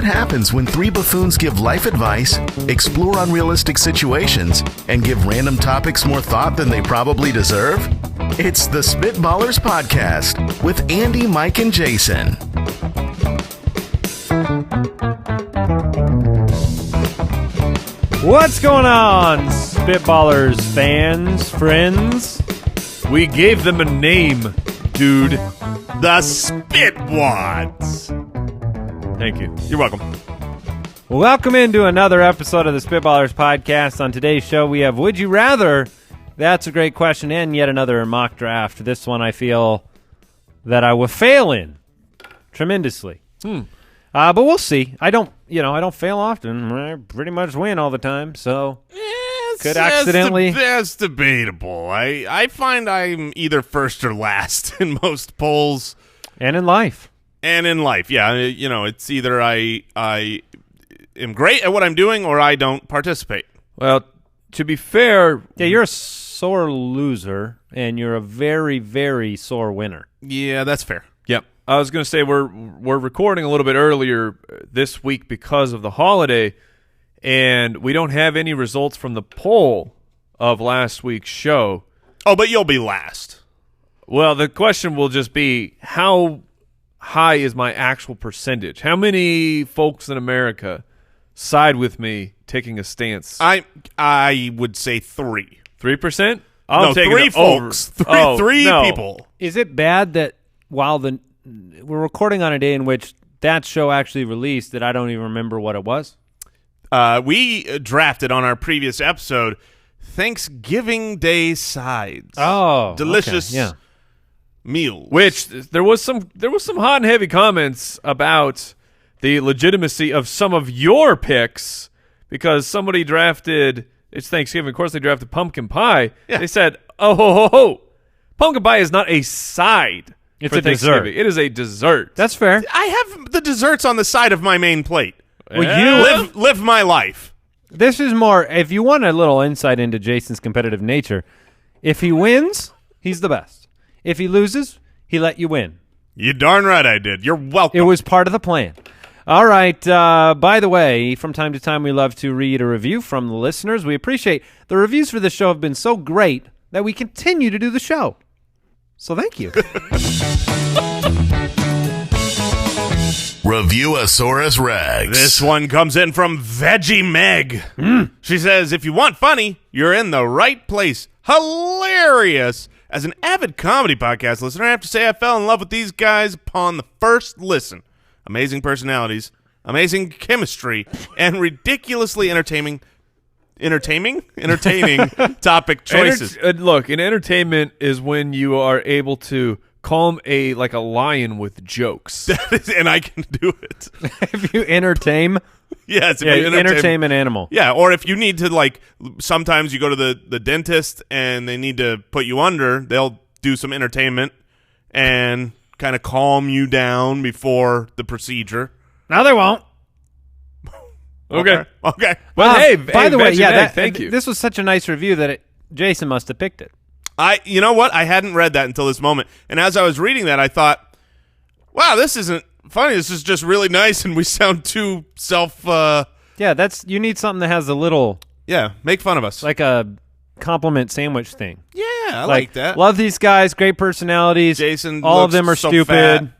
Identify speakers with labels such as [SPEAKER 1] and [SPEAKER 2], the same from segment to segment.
[SPEAKER 1] What happens when three buffoons give life advice, explore unrealistic situations, and give random topics more thought than they probably deserve? It's the Spitballers Podcast with Andy, Mike, and Jason.
[SPEAKER 2] What's going on, Spitballers fans, friends?
[SPEAKER 3] We gave them a name, dude.
[SPEAKER 4] The Spitwads.
[SPEAKER 3] Thank you. You're welcome.
[SPEAKER 2] Welcome into another episode of the Spitballers Podcast. On today's show, we have Would You Rather? That's a great question, and yet another mock draft. This one I feel that I will fail in tremendously. But we'll see. I don't fail often. I pretty much win all the time, so could accidentally.
[SPEAKER 4] That's debatable. I find I'm either first or last in most polls.
[SPEAKER 2] And in life.
[SPEAKER 4] Yeah. It's either I am great at what I'm doing or I don't participate.
[SPEAKER 3] Well, to be fair,
[SPEAKER 2] yeah, you're a sore loser, and you're a very, very sore winner.
[SPEAKER 4] Yeah, that's fair.
[SPEAKER 3] Yep. I was going to say we're recording a little bit earlier this week because of the holiday, and we don't have any results from the poll of last week's show.
[SPEAKER 4] Oh, but you'll be last.
[SPEAKER 3] Well, the question will just be, how high is my actual percentage? How many folks in America side with me taking a stance?
[SPEAKER 4] I would say 3.
[SPEAKER 3] 3%?
[SPEAKER 4] No, 3 folks. Three
[SPEAKER 3] no.
[SPEAKER 4] people.
[SPEAKER 2] Is it bad that while we're recording on a day in which that show actually released that I don't even remember what it was?
[SPEAKER 4] We drafted on our previous episode Thanksgiving Day sides.
[SPEAKER 2] Oh,
[SPEAKER 4] delicious
[SPEAKER 2] okay, yeah.
[SPEAKER 4] meals.
[SPEAKER 3] Which there was some hot and heavy comments about the legitimacy of some of your picks because somebody drafted, it's Thanksgiving, of course they drafted pumpkin pie.
[SPEAKER 4] Yeah.
[SPEAKER 3] They said, oh, pumpkin pie is not a side.
[SPEAKER 2] It's
[SPEAKER 3] for
[SPEAKER 2] a dessert.
[SPEAKER 3] Thanksgiving. It is a dessert.
[SPEAKER 2] That's fair.
[SPEAKER 4] I have the desserts on the side of my main plate.
[SPEAKER 2] Well, you
[SPEAKER 4] Live my life.
[SPEAKER 2] This is more, if you want a little insight into Jason's competitive nature, if he wins, he's the best. If he loses, he let you win.
[SPEAKER 4] You darn right I did. You're welcome.
[SPEAKER 2] It was part of the plan. All right. By the way, from time to time, we love to read a review from the listeners. We appreciate the reviews for the show have been so great that we continue to do the show. So thank you.
[SPEAKER 1] Reviewosaurus Rex.
[SPEAKER 4] This one comes in from Veggie Meg. She says, if you want funny, you're in the right place. Hilarious. As an avid comedy podcast listener, I have to say I fell in love with these guys upon the first listen. Amazing personalities, amazing chemistry, and ridiculously entertaining topic choices.
[SPEAKER 3] Look, an entertainment is when you are able to calm a lion with jokes.
[SPEAKER 4] And I can do it.
[SPEAKER 2] If you entertain,
[SPEAKER 4] Yes.
[SPEAKER 2] yeah, you entertain an animal.
[SPEAKER 4] Yeah, or if you need to, sometimes you go to the dentist and they need to put you under, they'll do some entertainment and kind of calm you down before the procedure.
[SPEAKER 2] No, they won't.
[SPEAKER 3] Okay.
[SPEAKER 2] Well,
[SPEAKER 3] hey,
[SPEAKER 2] by the way,
[SPEAKER 3] thank you.
[SPEAKER 2] This was such a nice review that Jason must have picked it.
[SPEAKER 4] You know what? I hadn't read that until this moment. And as I was reading that, I thought, wow, this isn't funny. This is just really nice, and we sound too
[SPEAKER 2] Yeah, you need something that has a little,
[SPEAKER 4] make fun of us.
[SPEAKER 2] like a compliment sandwich thing.
[SPEAKER 4] Yeah, I like that.
[SPEAKER 2] Love these guys, great personalities.
[SPEAKER 4] Jason
[SPEAKER 2] all of
[SPEAKER 4] looks
[SPEAKER 2] them are
[SPEAKER 4] so
[SPEAKER 2] stupid.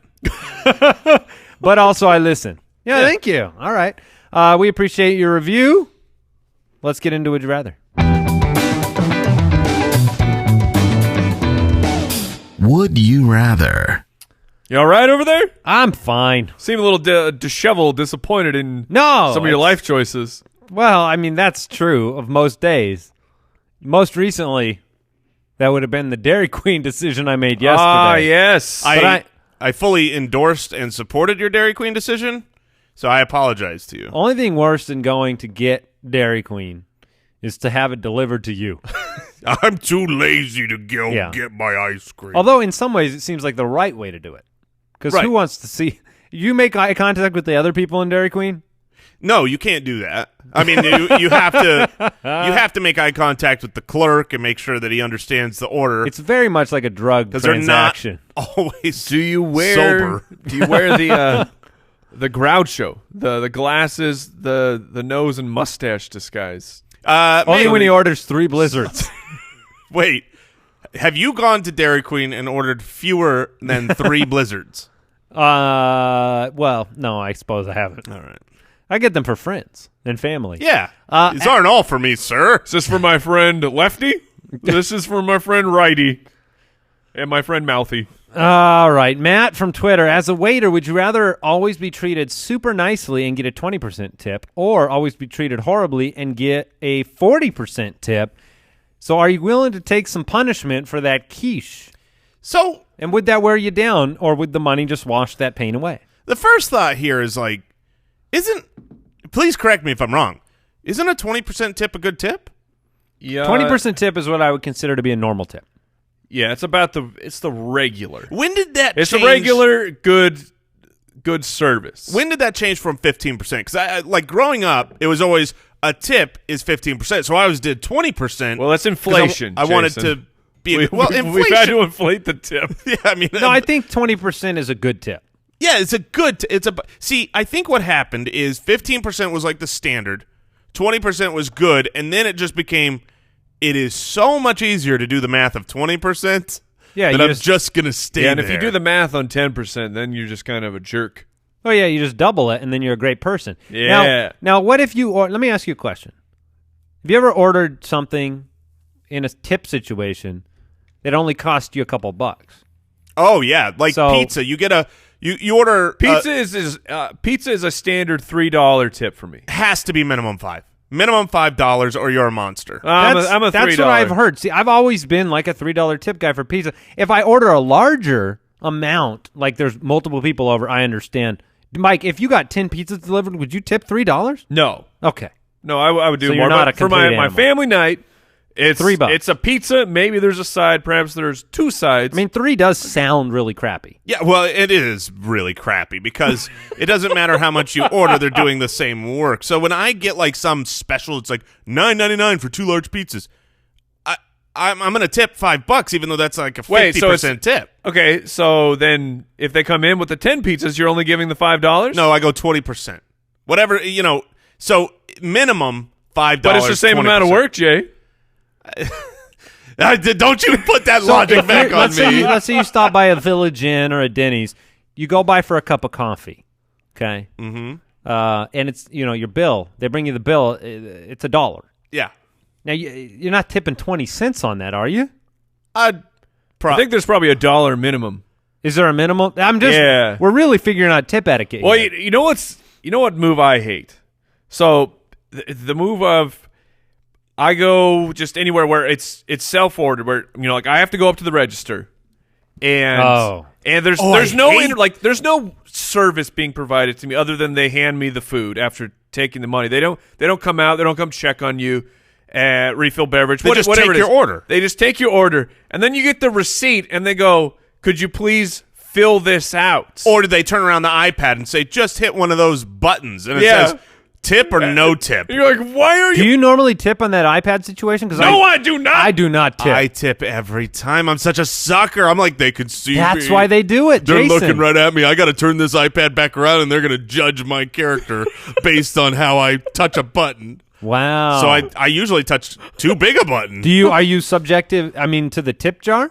[SPEAKER 2] But also I listen. Yeah, thank you. All right. We appreciate your review. Let's get into Would You Rather.
[SPEAKER 1] Would you rather?
[SPEAKER 3] You all right over there?
[SPEAKER 2] I'm fine.
[SPEAKER 3] Seem a little disheveled, disappointed in some of your life choices.
[SPEAKER 2] Well, I mean, that's true of most days. Most recently, that would have been the Dairy Queen decision I made yesterday.
[SPEAKER 3] Ah, yes.
[SPEAKER 4] I fully endorsed and supported your Dairy Queen decision, so I apologize to you.
[SPEAKER 2] Only thing worse than going to get Dairy Queen is to have it delivered to you.
[SPEAKER 4] I'm too lazy to go get my ice cream.
[SPEAKER 2] Although in some ways it seems like the right way to do it. Because who wants to see you make eye contact with the other people in Dairy Queen?
[SPEAKER 4] No, you can't do that. I mean, you have to make eye contact with the clerk and make sure that he understands the order.
[SPEAKER 2] It's very much like a drug transaction.
[SPEAKER 4] They're not always
[SPEAKER 3] Do you wear
[SPEAKER 4] sober.
[SPEAKER 3] Do you wear the The Groucho, the glasses, the nose and mustache disguise.
[SPEAKER 2] Only when he orders 3 blizzards.
[SPEAKER 4] Wait, have you gone to Dairy Queen and ordered fewer than 3 blizzards?
[SPEAKER 2] Well, no, I suppose I haven't.
[SPEAKER 4] All right.
[SPEAKER 2] I get them for friends and family.
[SPEAKER 4] Yeah. These aren't all for me, sir.
[SPEAKER 3] Is this for my friend Lefty? This is for my friend Righty. And my friend Mouthy.
[SPEAKER 2] All right. Matt from Twitter. As a waiter, would you rather always be treated super nicely and get a 20% tip, or always be treated horribly and get a 40% tip? So are you willing to take some punishment for that quiche? And would that wear you down, or would the money just wash that pain away?
[SPEAKER 4] The first thought here is like, please correct me if I'm wrong, isn't a 20% tip a good tip?
[SPEAKER 3] Yeah.
[SPEAKER 2] 20% tip is what I would consider to be a normal tip.
[SPEAKER 3] Yeah, it's the regular.
[SPEAKER 4] When did that
[SPEAKER 3] It's
[SPEAKER 4] change?
[SPEAKER 3] the regular good service.
[SPEAKER 4] When did that change from 15%? Because I like growing up, it was always a tip is 15%. So I always did 20%.
[SPEAKER 3] Well, that's inflation.
[SPEAKER 4] I wanted to be inflation.
[SPEAKER 3] We've had to inflate the tip.
[SPEAKER 4] Yeah, I mean,
[SPEAKER 2] No, I think 20% is a good tip.
[SPEAKER 4] yeah, it's a good. See, I think what happened is 15% was like the standard, 20% was good, and then it just became. It is so much easier to do the math of 20%.
[SPEAKER 2] Yeah,
[SPEAKER 4] that I'm just gonna stay.
[SPEAKER 3] Yeah, and
[SPEAKER 4] there.
[SPEAKER 3] if you do the math on 10%, then you're just kind of a jerk.
[SPEAKER 2] Oh, yeah, you just double it, and then you're a great person.
[SPEAKER 3] Yeah.
[SPEAKER 2] Now what if you let me ask you a question. Have you ever ordered something in a tip situation that only cost you a couple bucks?
[SPEAKER 4] Oh, yeah, like
[SPEAKER 2] So-
[SPEAKER 4] pizza. You get you order
[SPEAKER 3] Pizza is a standard $3 tip for me.
[SPEAKER 4] has to be minimum $5 or you're a monster.
[SPEAKER 3] I'm a $3.
[SPEAKER 2] That's what I've heard. See, I've always been like a $3 tip guy for pizza. If I order a larger amount, like there's multiple people over, I understand. Mike, if you got 10 pizzas delivered, would you tip $3?
[SPEAKER 3] No.
[SPEAKER 2] Okay.
[SPEAKER 3] No, I would do
[SPEAKER 2] So
[SPEAKER 3] more.
[SPEAKER 2] you're not
[SPEAKER 3] but
[SPEAKER 2] a
[SPEAKER 3] for my
[SPEAKER 2] complete animal.
[SPEAKER 3] family night, it's
[SPEAKER 2] $3.
[SPEAKER 3] It's a pizza. Maybe there's a side. Perhaps there's 2 sides.
[SPEAKER 2] I mean, 3 does sound really crappy.
[SPEAKER 4] Yeah, well, it is really crappy because it doesn't matter how much you order; they're doing the same work. So when I get like some special, it's like $9.99 for 2 large pizzas. I'm going to tip $5, even though that's like a 50% tip.
[SPEAKER 3] Okay, so then if they come in with the 10 pizzas, you're only giving the $5?
[SPEAKER 4] No, I go 20%. Whatever, so minimum $5.
[SPEAKER 3] But it's the same
[SPEAKER 4] 20%.
[SPEAKER 3] amount of work, Jay.
[SPEAKER 4] Don't you put that logic back on me.
[SPEAKER 2] Let's say you stop by a Village Inn or a Denny's. You go by for a cup of coffee, okay?
[SPEAKER 4] Mm-hmm.
[SPEAKER 2] And it's, your bill. They bring you the bill. It's $1.
[SPEAKER 4] Yeah.
[SPEAKER 2] Now, you're not tipping 20 cents on that, are you?
[SPEAKER 3] I think there's probably $1 minimum.
[SPEAKER 2] Is there a minimum?
[SPEAKER 3] Yeah.
[SPEAKER 2] We're really figuring out tip etiquette
[SPEAKER 3] Well,
[SPEAKER 2] here.
[SPEAKER 3] you know what move I hate? So the move of I go just anywhere where it's self-ordered, where like I have to go up to the register, and there's there's no service being provided to me other than they hand me the food after taking the money. They don't come out. They don't come check on you. Refill beverage.
[SPEAKER 4] They just
[SPEAKER 3] whatever
[SPEAKER 4] take
[SPEAKER 3] it is.
[SPEAKER 4] your order.
[SPEAKER 3] They just take your order, and then you get the receipt, and they go, "Could you please fill this out?"
[SPEAKER 4] Or did they turn around the iPad and say, just hit one of those buttons, and it says tip or no tip?
[SPEAKER 3] You're like, why are
[SPEAKER 2] Do
[SPEAKER 3] you?
[SPEAKER 2] you normally tip on that iPad situation?
[SPEAKER 3] No, I do not.
[SPEAKER 2] I do not tip.
[SPEAKER 4] I tip every time. I'm such a sucker. I'm like, they could see
[SPEAKER 2] That's
[SPEAKER 4] me.
[SPEAKER 2] why they do it,
[SPEAKER 4] They're
[SPEAKER 2] Jason.
[SPEAKER 4] looking right at me. I got to turn this iPad back around, and they're going to judge my character based on how I touch a button.
[SPEAKER 2] Wow.
[SPEAKER 4] So I usually touch too big a button.
[SPEAKER 2] Are you subjective, to the tip jar?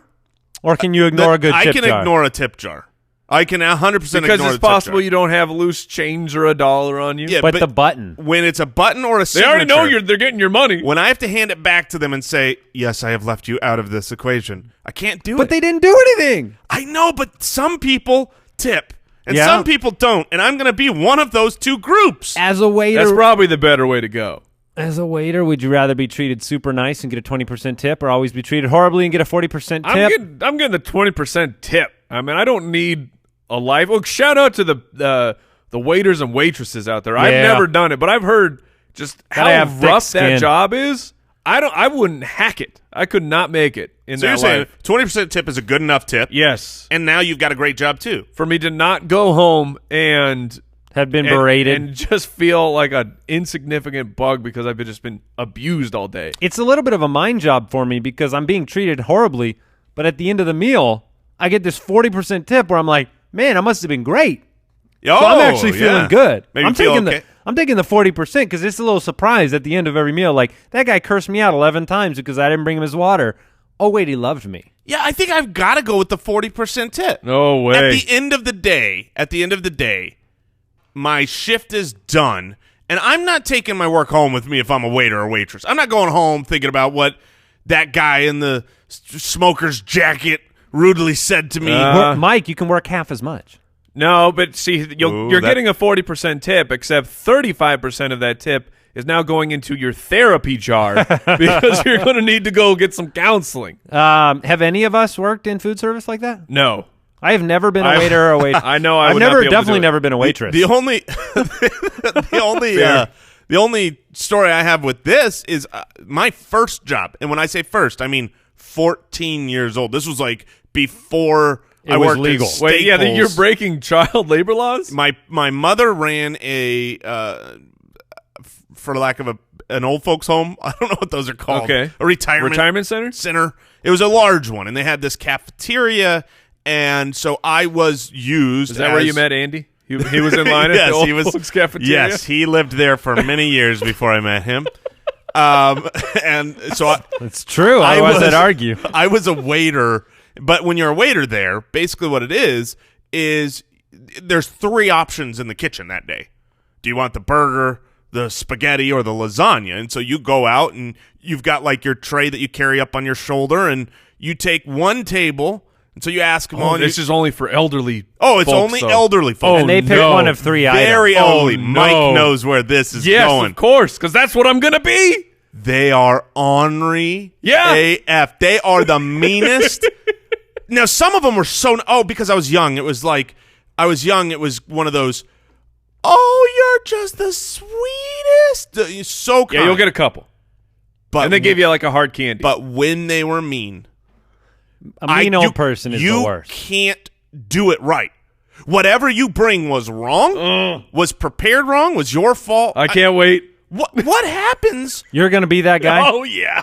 [SPEAKER 2] Or can you ignore a good
[SPEAKER 4] I
[SPEAKER 2] tip
[SPEAKER 4] can
[SPEAKER 2] jar?
[SPEAKER 4] ignore a tip jar. I can 100% ignore
[SPEAKER 3] Because
[SPEAKER 4] the
[SPEAKER 3] it's
[SPEAKER 4] tip
[SPEAKER 3] possible
[SPEAKER 4] jar.
[SPEAKER 3] you don't have loose change or $1 on you.
[SPEAKER 4] Yeah,
[SPEAKER 2] But the button.
[SPEAKER 4] when it's a button or a
[SPEAKER 3] They
[SPEAKER 4] signature,
[SPEAKER 3] already know they're getting your money.
[SPEAKER 4] when I have to hand it back to them and say, yes, I have left you out of this equation, I can't do it.
[SPEAKER 2] But they didn't do anything.
[SPEAKER 4] I know, but some people tip, and
[SPEAKER 2] Yeah.
[SPEAKER 4] some people don't, and I'm going to be one of those two groups.
[SPEAKER 2] As a waiter,
[SPEAKER 3] That's probably the better way to go.
[SPEAKER 2] would you rather be treated super nice and get a 20% tip, or always be treated horribly and get a 40% tip?
[SPEAKER 3] I'm getting the 20% tip. I mean, I don't need a life. Look, shout out to the waiters and waitresses out there. I've
[SPEAKER 2] Yeah.
[SPEAKER 3] never done it, but I've heard just
[SPEAKER 2] Gotta
[SPEAKER 3] how
[SPEAKER 2] have thick
[SPEAKER 3] rough
[SPEAKER 2] skin.
[SPEAKER 3] that job is. I wouldn't hack it. I could not make it in
[SPEAKER 4] So you're
[SPEAKER 3] that
[SPEAKER 4] saying
[SPEAKER 3] life.
[SPEAKER 4] 20% tip is a good enough tip,
[SPEAKER 3] Yes.
[SPEAKER 4] and now you've got a great job too.
[SPEAKER 3] For me to not go home and
[SPEAKER 2] Have been berated.
[SPEAKER 3] and just feel like an insignificant bug because I've just been abused all day.
[SPEAKER 2] It's a little bit of a mind job for me because I'm being treated horribly, but at the end of the meal, I get this 40% tip where I'm like, man, I must have been great.
[SPEAKER 4] Oh,
[SPEAKER 2] So I'm actually feeling good.
[SPEAKER 4] Maybe
[SPEAKER 2] I'm
[SPEAKER 4] feel
[SPEAKER 2] taking
[SPEAKER 4] okay.
[SPEAKER 2] I'm taking the 40% because it's a little surprise at the end of every meal. Like, that guy cursed me out 11 times because I didn't bring him his water. Oh, wait, he loved me.
[SPEAKER 4] Yeah, I think I've got to go with the 40% tip.
[SPEAKER 3] No way.
[SPEAKER 4] At the end of the day, my shift is done, and I'm not taking my work home with me if I'm a waiter or waitress. I'm not going home thinking about what that guy in the smoker's jacket rudely said to me.
[SPEAKER 2] Mike, you can work half as much.
[SPEAKER 3] No, but see, you're getting a 40% tip, except 35% of that tip is now going into your therapy jar because you're going to need to go get some counseling.
[SPEAKER 2] Have any of us worked in food service like that?
[SPEAKER 3] No.
[SPEAKER 2] I have never been a waiter or a waitress.
[SPEAKER 3] I know I
[SPEAKER 2] I've
[SPEAKER 3] would not
[SPEAKER 2] never
[SPEAKER 3] be able to
[SPEAKER 2] definitely
[SPEAKER 3] do it.
[SPEAKER 2] never been a waitress.
[SPEAKER 4] The only story I have with this is my first job, and when I say first, I mean 14 years old. This was like before I
[SPEAKER 2] was
[SPEAKER 4] worked
[SPEAKER 2] legal.
[SPEAKER 4] At
[SPEAKER 3] Wait, yeah,
[SPEAKER 4] Staples.
[SPEAKER 3] you're breaking child labor laws?
[SPEAKER 4] My mother ran a for lack of an old folks home. I don't know what those are called.
[SPEAKER 3] Okay.
[SPEAKER 4] A retirement
[SPEAKER 3] center?
[SPEAKER 4] It was a large one, and they had this cafeteria, and so I was used.
[SPEAKER 3] Is that where you met Andy? He was in line at the old folks cafeteria?
[SPEAKER 4] Yes, he lived there for many years before I met him. And so
[SPEAKER 2] It's true. Otherwise, I'd argue.
[SPEAKER 4] I was a waiter, but when you're a waiter there, basically what it is there's 3 options in the kitchen that day. Do you want the burger, the spaghetti, or the lasagna? And so you go out and you've got like your tray that you carry up on your shoulder, and you take one table. And so you ask them all.
[SPEAKER 3] This is only for elderly
[SPEAKER 4] it's
[SPEAKER 3] folks,
[SPEAKER 4] only
[SPEAKER 3] though.
[SPEAKER 4] elderly folks.
[SPEAKER 2] And they pick one of 3 items.
[SPEAKER 4] Very elderly.
[SPEAKER 3] no.
[SPEAKER 4] Mike knows where this is
[SPEAKER 3] Yes,
[SPEAKER 4] going.
[SPEAKER 3] of course, because that's what I'm going to be.
[SPEAKER 4] They are ornery
[SPEAKER 3] Yeah.
[SPEAKER 4] AF. They are the meanest. Now, some of them were because I was young. It was like, it was one of those, you're just the sweetest. You're so kind.
[SPEAKER 3] Yeah, you'll get a couple.
[SPEAKER 4] But,
[SPEAKER 3] And they gave you like a hard candy.
[SPEAKER 4] But when they were mean,
[SPEAKER 2] A mean old person is the worst.
[SPEAKER 4] You can't do it right. Whatever you bring was wrong, was prepared wrong, was your fault.
[SPEAKER 3] I can't wait.
[SPEAKER 4] What happens?
[SPEAKER 2] You're going to be that guy?
[SPEAKER 3] Oh, yeah.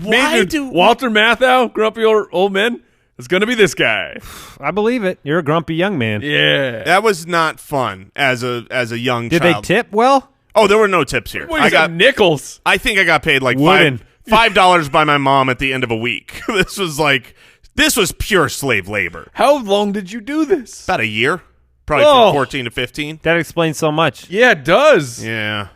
[SPEAKER 4] Why
[SPEAKER 3] Walter Matthau, grumpy old man, is going to be this guy.
[SPEAKER 2] I believe it. You're a grumpy young man.
[SPEAKER 3] Yeah.
[SPEAKER 4] That was not fun as a young
[SPEAKER 2] Did
[SPEAKER 4] child.
[SPEAKER 2] they tip well?
[SPEAKER 4] Oh, there were no tips here.
[SPEAKER 3] I got nickels.
[SPEAKER 4] I think I got paid like
[SPEAKER 2] Wooden.
[SPEAKER 4] $5 by my mom at the end of a week. This was pure slave labor.
[SPEAKER 3] How long did you do this?
[SPEAKER 4] About a year, probably
[SPEAKER 3] Oh.
[SPEAKER 4] from 14 to 15.
[SPEAKER 2] That explains so much.
[SPEAKER 3] Yeah, it does.
[SPEAKER 4] Yeah,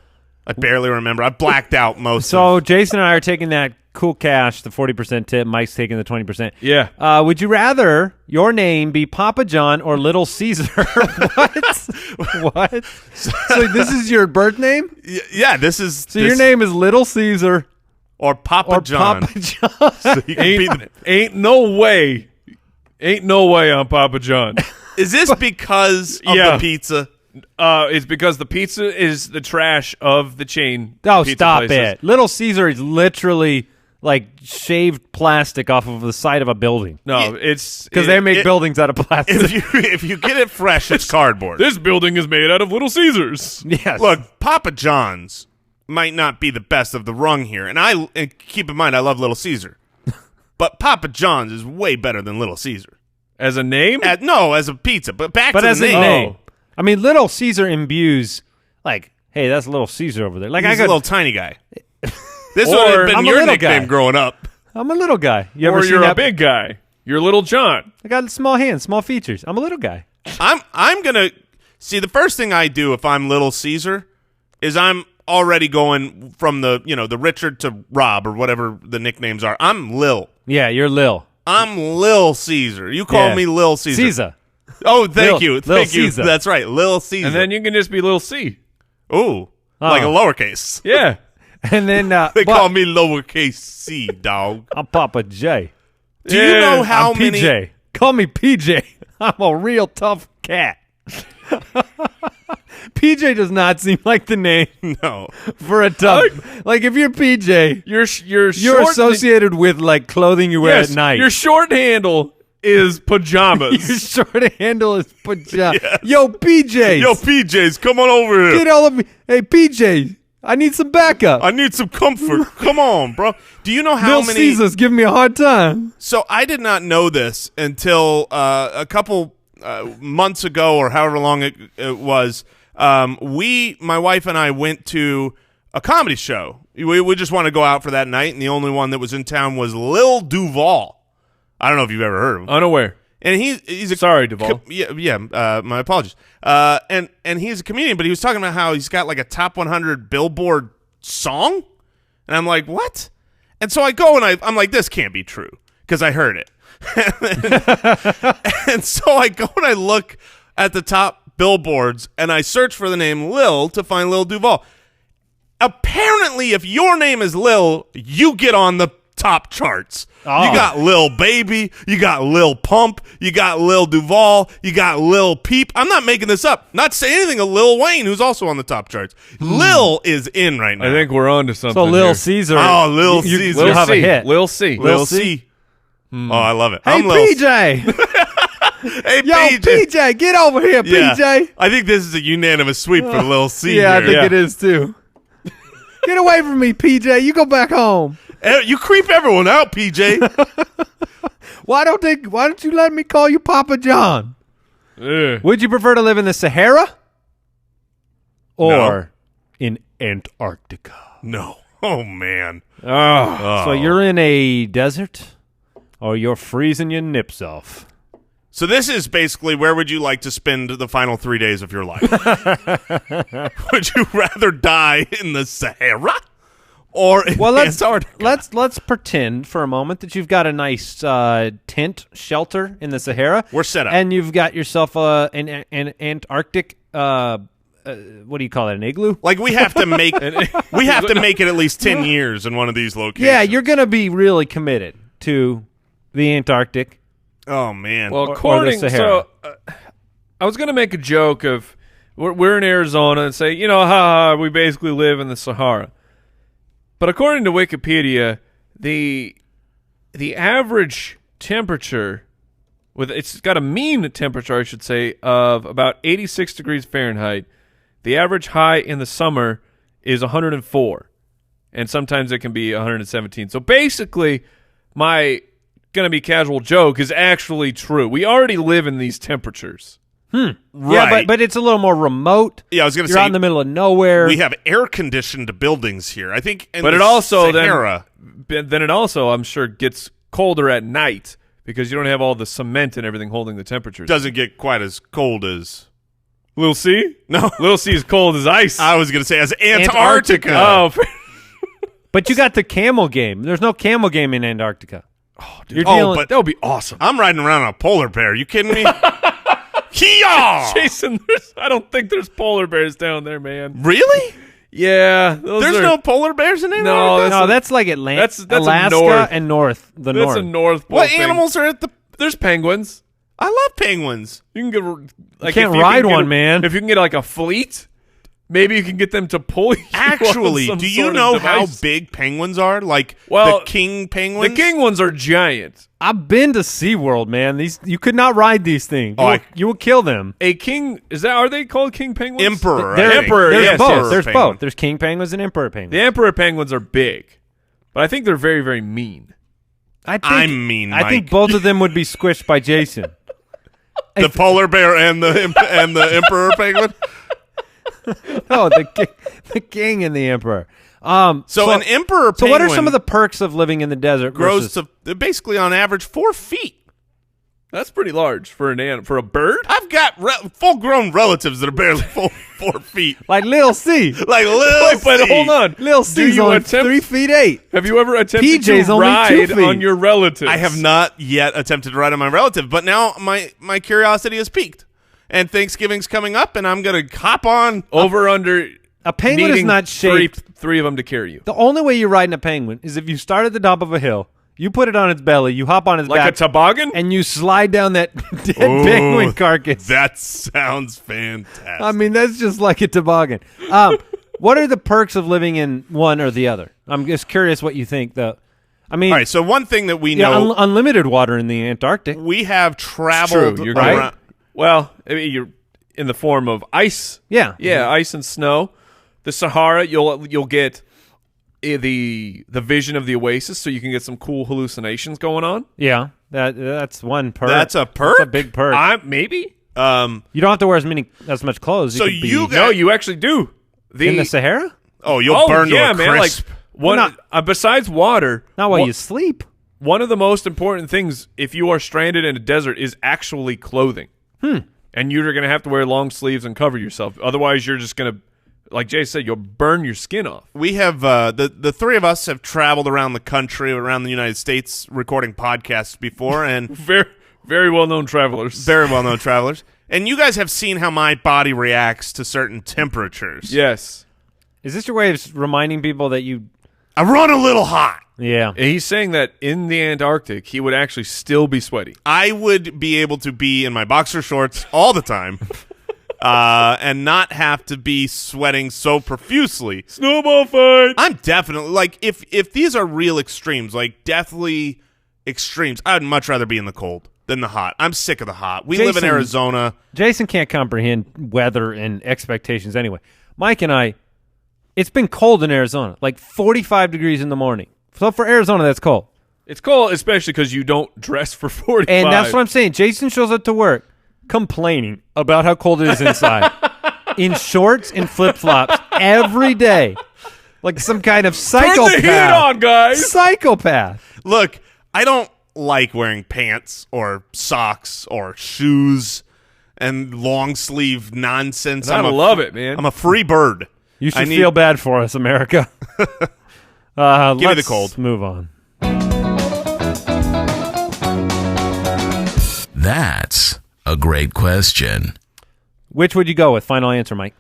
[SPEAKER 4] I barely remember. I blacked out most.
[SPEAKER 2] So Jason and I are taking that cool cash, the 40% tip. Mike's taking the 20%.
[SPEAKER 3] Yeah.
[SPEAKER 2] Would you rather your name be Papa John or Little Caesar? What? So this is your birth name?
[SPEAKER 4] Yeah, this is.
[SPEAKER 2] So your name is Little Caesar
[SPEAKER 4] or Papa
[SPEAKER 2] or
[SPEAKER 4] John.
[SPEAKER 2] Papa John?
[SPEAKER 4] So you can be
[SPEAKER 3] Ain't no way on Papa John.
[SPEAKER 4] Is this because of
[SPEAKER 3] Yeah.
[SPEAKER 4] the pizza?
[SPEAKER 3] It's because the pizza is the trash of the chain.
[SPEAKER 2] Oh,
[SPEAKER 3] pizza
[SPEAKER 2] stop
[SPEAKER 3] places.
[SPEAKER 2] it. Little Caesar is literally like shaved plastic off of the side of a building.
[SPEAKER 3] No, it's
[SPEAKER 2] Because they make buildings out of plastic.
[SPEAKER 4] If you get it fresh, it's cardboard.
[SPEAKER 3] This building is made out of Little Caesars.
[SPEAKER 2] Yes.
[SPEAKER 4] Look, Papa John's might not be the best of the rung here, and keep in mind I love Little Caesar, but Papa John's is way better than Little Caesar.
[SPEAKER 3] As a name?
[SPEAKER 4] As a pizza, but back to
[SPEAKER 2] as
[SPEAKER 4] the
[SPEAKER 2] a
[SPEAKER 4] name.
[SPEAKER 2] name. I mean, Little Caesar imbues, like, hey, that's Little Caesar over there. Like,
[SPEAKER 4] He's
[SPEAKER 2] I
[SPEAKER 4] a little tiny guy. This
[SPEAKER 2] Or
[SPEAKER 4] would have been
[SPEAKER 2] I'm a
[SPEAKER 4] your
[SPEAKER 2] little
[SPEAKER 4] nickname
[SPEAKER 2] guy.
[SPEAKER 4] growing up.
[SPEAKER 2] I'm a little guy. You ever
[SPEAKER 3] Or
[SPEAKER 2] seen
[SPEAKER 3] you're
[SPEAKER 2] that?
[SPEAKER 3] a big guy. You're Little John.
[SPEAKER 2] I got small hands, small features. I'm a little guy.
[SPEAKER 4] I'm gonna see the first thing I do if I'm Little Caesar is I'm already going from the Richard to Rob or whatever the nicknames are. I'm Lil.
[SPEAKER 2] Yeah, you're Lil.
[SPEAKER 4] I'm Lil Caesar. You call
[SPEAKER 2] Yeah.
[SPEAKER 4] me Lil Caesar.
[SPEAKER 2] Caesar.
[SPEAKER 4] Oh, thank you.
[SPEAKER 2] Lil
[SPEAKER 4] Thank you.
[SPEAKER 2] Caesar.
[SPEAKER 4] That's right. Lil Caesar.
[SPEAKER 3] And then you can just be Little C.
[SPEAKER 4] Ooh. Like a lowercase.
[SPEAKER 3] Yeah.
[SPEAKER 2] And then
[SPEAKER 4] They call me lowercase c, dog.
[SPEAKER 2] I'm Papa J.
[SPEAKER 4] Do you know how
[SPEAKER 2] I'm
[SPEAKER 4] many
[SPEAKER 2] PJ. Call me PJ. I'm a real tough cat. PJ does not seem like the name
[SPEAKER 4] No.
[SPEAKER 2] for a tough. Like if you're PJ,
[SPEAKER 3] You're
[SPEAKER 2] you're associated with like clothing you wear
[SPEAKER 3] Yes,
[SPEAKER 2] at night.
[SPEAKER 3] your short handle is pajamas.
[SPEAKER 2] Your short handle is pajama. Yo, PJs.
[SPEAKER 4] Yo, PJs, come on over here.
[SPEAKER 2] Get all of me. Hey, PJ, I need some backup.
[SPEAKER 4] I need some comfort. Come on, bro. Do you know how
[SPEAKER 2] Little
[SPEAKER 4] many?
[SPEAKER 2] Caesar's giving me a hard time.
[SPEAKER 4] So I did not know this until a couple months ago or however long it was, my wife and I went to a comedy show. We just wanted to go out for that night, and the only one that was in town was Lil Duval. I don't know if you've ever heard of him.
[SPEAKER 3] Unaware.
[SPEAKER 4] And he's a
[SPEAKER 3] Sorry, Duval.
[SPEAKER 4] My apologies. And he's a comedian, but he was talking about how he's got like a top 100 Billboard song, and I'm like, what? And so I go and I'm like, this can't be true because I heard it. And so I go and I look at the top billboards and I search for the name Lil to find Lil Duval. Apparently, if your name is Lil, you get on the top charts.
[SPEAKER 2] Oh.
[SPEAKER 4] You got Lil Baby, you got Lil Pump, you got Lil Duval, you got Lil Peep. I'm not making this up. Not saying anything of Lil Wayne, who's also on the top charts. Lil is in right now.
[SPEAKER 3] I think we're on to something.
[SPEAKER 2] So Lil
[SPEAKER 3] here.
[SPEAKER 2] Caesar.
[SPEAKER 4] Oh, Lil Caesar.
[SPEAKER 2] You'll have a hit.
[SPEAKER 3] Lil C.
[SPEAKER 4] Lil C. Oh, I love it.
[SPEAKER 2] Hey,
[SPEAKER 4] I'm Lil
[SPEAKER 2] PJ.
[SPEAKER 4] Hey,
[SPEAKER 2] Yo, PJ, get over here,
[SPEAKER 4] Yeah.
[SPEAKER 2] PJ.
[SPEAKER 4] I think this is a unanimous sweep for Lil C.
[SPEAKER 2] Yeah, I
[SPEAKER 4] here.
[SPEAKER 2] think it is too. Get away from me, PJ. You go back home.
[SPEAKER 4] You creep everyone out, PJ.
[SPEAKER 2] Why don't you let me call you Papa John?
[SPEAKER 3] Ugh.
[SPEAKER 2] Would you prefer to live in the Sahara or in Antarctica?
[SPEAKER 4] No. Oh, man.
[SPEAKER 3] Oh.
[SPEAKER 2] So you're in a desert or you're freezing your nips off?
[SPEAKER 4] So this is basically where would you like to spend the final 3 days of your life? Would you rather die in the Sahara or in Antarctica?
[SPEAKER 2] Let's pretend for a moment that you've got a nice tent shelter in the Sahara.
[SPEAKER 4] We're set up.
[SPEAKER 2] And you've got yourself an Antarctic what do you call it, an igloo?
[SPEAKER 4] Like we have to make it at least 10 years in one of these locations.
[SPEAKER 2] Yeah, you're going to be really committed to the Antarctic.
[SPEAKER 4] Oh, man.
[SPEAKER 3] Well,
[SPEAKER 2] or
[SPEAKER 3] according
[SPEAKER 2] the Sahara.
[SPEAKER 3] so, I was going to make a joke of we're in Arizona and say, we basically live in the Sahara. But according to Wikipedia, the average temperature it's got a mean temperature, I should say, of about 86 degrees Fahrenheit. The average high in the summer is 104, and sometimes it can be 117. So basically, my gonna be casual joke is actually true. We already live in these temperatures.
[SPEAKER 4] Right.
[SPEAKER 2] Yeah, but it's a little more remote.
[SPEAKER 4] Yeah, I was going to
[SPEAKER 2] You're
[SPEAKER 4] say
[SPEAKER 2] out in the middle of nowhere.
[SPEAKER 4] we have air-conditioned buildings here. I think in
[SPEAKER 3] But
[SPEAKER 4] the
[SPEAKER 3] it also
[SPEAKER 4] Sahara,
[SPEAKER 3] then it also, I'm sure, gets colder at night because you don't have all the cement and everything holding the temperatures.
[SPEAKER 4] doesn't get quite as cold as...
[SPEAKER 3] Lil C?
[SPEAKER 4] No.
[SPEAKER 3] Lil C is cold as ice.
[SPEAKER 4] I was going to say as Antarctica.
[SPEAKER 3] Oh,
[SPEAKER 2] But you got the camel game. There's no camel game in Antarctica.
[SPEAKER 3] oh, dude.
[SPEAKER 4] but
[SPEAKER 3] That would be awesome.
[SPEAKER 4] I'm riding around on a polar bear. You kidding me? Hee-yaw!
[SPEAKER 3] Jason, I don't think there's polar bears down there, man.
[SPEAKER 4] Really?
[SPEAKER 3] Yeah.
[SPEAKER 4] There's no polar bears in Antarctica?
[SPEAKER 3] No,
[SPEAKER 2] No, that's like Alaska
[SPEAKER 3] that's a north.
[SPEAKER 2] and north. The
[SPEAKER 3] That's
[SPEAKER 2] north.
[SPEAKER 3] a North Pole
[SPEAKER 4] What
[SPEAKER 3] thing.
[SPEAKER 4] animals are at the...
[SPEAKER 3] There's penguins.
[SPEAKER 4] I love penguins.
[SPEAKER 3] You can get like
[SPEAKER 2] can't
[SPEAKER 3] if you
[SPEAKER 2] ride
[SPEAKER 3] can get
[SPEAKER 2] one, man.
[SPEAKER 3] If you can get like a fleet, maybe you can get them to pull you.
[SPEAKER 4] Actually,
[SPEAKER 3] on some
[SPEAKER 4] do you
[SPEAKER 3] sort of
[SPEAKER 4] know how
[SPEAKER 3] device.
[SPEAKER 4] big penguins are? Like
[SPEAKER 3] Well,
[SPEAKER 4] the king penguins?
[SPEAKER 3] The king ones are giant.
[SPEAKER 2] I've been to SeaWorld, man. You could not ride these things.
[SPEAKER 4] Oh,
[SPEAKER 2] You will kill them.
[SPEAKER 3] A king are they called king penguins?
[SPEAKER 4] Emperor.
[SPEAKER 2] There-
[SPEAKER 4] I think.
[SPEAKER 3] Emperor,
[SPEAKER 2] There's
[SPEAKER 3] yes,
[SPEAKER 2] both.
[SPEAKER 3] yes.
[SPEAKER 2] There's
[SPEAKER 4] penguin.
[SPEAKER 2] both. There's king penguins and emperor penguins.
[SPEAKER 3] The emperor penguins are big, but I think they're very, very mean.
[SPEAKER 4] I'm mean,
[SPEAKER 2] I think
[SPEAKER 4] Mike.
[SPEAKER 2] both of them would be squished by Jason.
[SPEAKER 4] The polar bear and the emperor penguin?
[SPEAKER 2] Oh, the king and the emperor.
[SPEAKER 4] So an emperor penguin
[SPEAKER 2] So what are some of the perks of living in the desert?
[SPEAKER 4] grows
[SPEAKER 2] versus-
[SPEAKER 4] to basically on average 4 feet.
[SPEAKER 3] That's pretty large for for a bird.
[SPEAKER 4] I've got full-grown relatives that are barely 4 feet.
[SPEAKER 2] like Lil C.
[SPEAKER 4] Like little
[SPEAKER 3] But hold on,
[SPEAKER 2] Lil
[SPEAKER 3] Do
[SPEAKER 2] C's
[SPEAKER 3] you
[SPEAKER 2] only
[SPEAKER 3] attempt-
[SPEAKER 2] 3 feet 8.
[SPEAKER 3] Have you ever attempted
[SPEAKER 2] PJ's
[SPEAKER 3] to
[SPEAKER 2] only 2
[SPEAKER 3] ride
[SPEAKER 2] feet.
[SPEAKER 3] on your relatives?
[SPEAKER 4] I have not yet attempted to ride on my relative, but now my curiosity has peaked. And Thanksgiving's coming up, and I'm going to hop on.
[SPEAKER 3] Over under.
[SPEAKER 2] A penguin is
[SPEAKER 3] needing
[SPEAKER 2] not shaped.
[SPEAKER 3] three of them to carry you.
[SPEAKER 2] The only way you're riding a penguin is if you start at the top of a hill, you put it on its belly, you hop on its
[SPEAKER 3] Like
[SPEAKER 2] back,
[SPEAKER 3] a toboggan?
[SPEAKER 2] and you slide down that dead
[SPEAKER 4] Ooh,
[SPEAKER 2] penguin carcass.
[SPEAKER 4] That sounds fantastic.
[SPEAKER 2] I mean, that's just like a toboggan. What are the perks of living in one or the other? I'm just curious what you think, though. I mean,
[SPEAKER 4] all right, so one thing that we
[SPEAKER 2] yeah,
[SPEAKER 4] know,
[SPEAKER 2] unlimited water in the Antarctic.
[SPEAKER 4] we have traveled
[SPEAKER 3] True, you're
[SPEAKER 2] right?
[SPEAKER 3] right. Well, I mean, you're in the form of ice.
[SPEAKER 2] Yeah.
[SPEAKER 3] Yeah, ice and snow. The Sahara, you'll get the vision of the oasis, so you can get some cool hallucinations going on.
[SPEAKER 2] Yeah, that's one perk.
[SPEAKER 4] That's a perk?
[SPEAKER 2] That's a big perk.
[SPEAKER 3] Maybe.
[SPEAKER 2] You don't have to wear as much clothes.
[SPEAKER 4] So
[SPEAKER 2] you could be
[SPEAKER 3] No, you actually do.
[SPEAKER 2] in the Sahara?
[SPEAKER 4] Oh, you'll burn to a
[SPEAKER 3] man.
[SPEAKER 4] crisp.
[SPEAKER 3] Besides water,
[SPEAKER 2] Not while you sleep.
[SPEAKER 3] one of the most important things if you are stranded in a desert is actually clothing. And you're going to have to wear long sleeves and cover yourself. Otherwise, you're just going to, like Jay said, you'll burn your skin off.
[SPEAKER 4] We have the three of us have traveled around the country, around the United States, recording podcasts before, and
[SPEAKER 3] Very, very well-known travelers.
[SPEAKER 4] very well-known travelers. And you guys have seen how my body reacts to certain temperatures.
[SPEAKER 3] Yes.
[SPEAKER 2] Is this your way of reminding people that you...
[SPEAKER 4] I run a little hot.
[SPEAKER 2] Yeah.
[SPEAKER 3] And he's saying that in the Antarctic, he would actually still be sweaty.
[SPEAKER 4] I would be able to be in my boxer shorts all the time and not have to be sweating so profusely.
[SPEAKER 3] Snowball fight.
[SPEAKER 4] I'm definitely, like, if these are real extremes, like deathly extremes, I'd much rather be in the cold than the hot. I'm sick of the hot. We live in
[SPEAKER 2] Jason-
[SPEAKER 4] Arizona.
[SPEAKER 2] Jason can't comprehend weather and expectations anyway. Mike and I, it's been cold in Arizona, like 45 degrees in the morning. So for Arizona, that's cold.
[SPEAKER 3] It's cold, especially because you don't dress for 45.
[SPEAKER 2] And that's what I'm saying. Jason shows up to work complaining about how cold it is inside in shorts and flip-flops every day. Like some kind of psychopath.
[SPEAKER 3] Turn the heat on, guys.
[SPEAKER 2] Psychopath.
[SPEAKER 4] Look, I don't like wearing pants or socks or shoes and long sleeve nonsense.
[SPEAKER 3] I love it, man.
[SPEAKER 4] I'm a free bird.
[SPEAKER 2] You should feel bad for us, America.
[SPEAKER 4] Give me the
[SPEAKER 2] let's
[SPEAKER 4] cold.
[SPEAKER 2] Move on.
[SPEAKER 1] That's a great question.
[SPEAKER 2] Which would you go with? Final answer, Mike.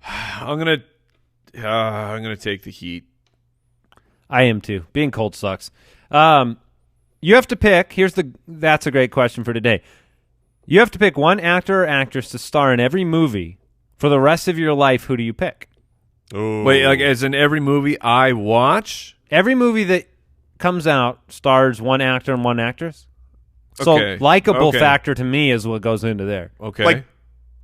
[SPEAKER 3] I'm gonna take the heat.
[SPEAKER 2] I am too. Being cold sucks. You have to pick. That's a great question for today. You have to pick one actor or actress to star in every movie for the rest of your life. Who do you pick?
[SPEAKER 4] Ooh.
[SPEAKER 3] Wait, like as in every movie I watch?
[SPEAKER 2] Every movie that comes out stars one actor and one actress. So
[SPEAKER 3] Okay.
[SPEAKER 2] likable
[SPEAKER 3] Okay.
[SPEAKER 2] factor to me is what goes into there.
[SPEAKER 3] Okay.
[SPEAKER 4] Like,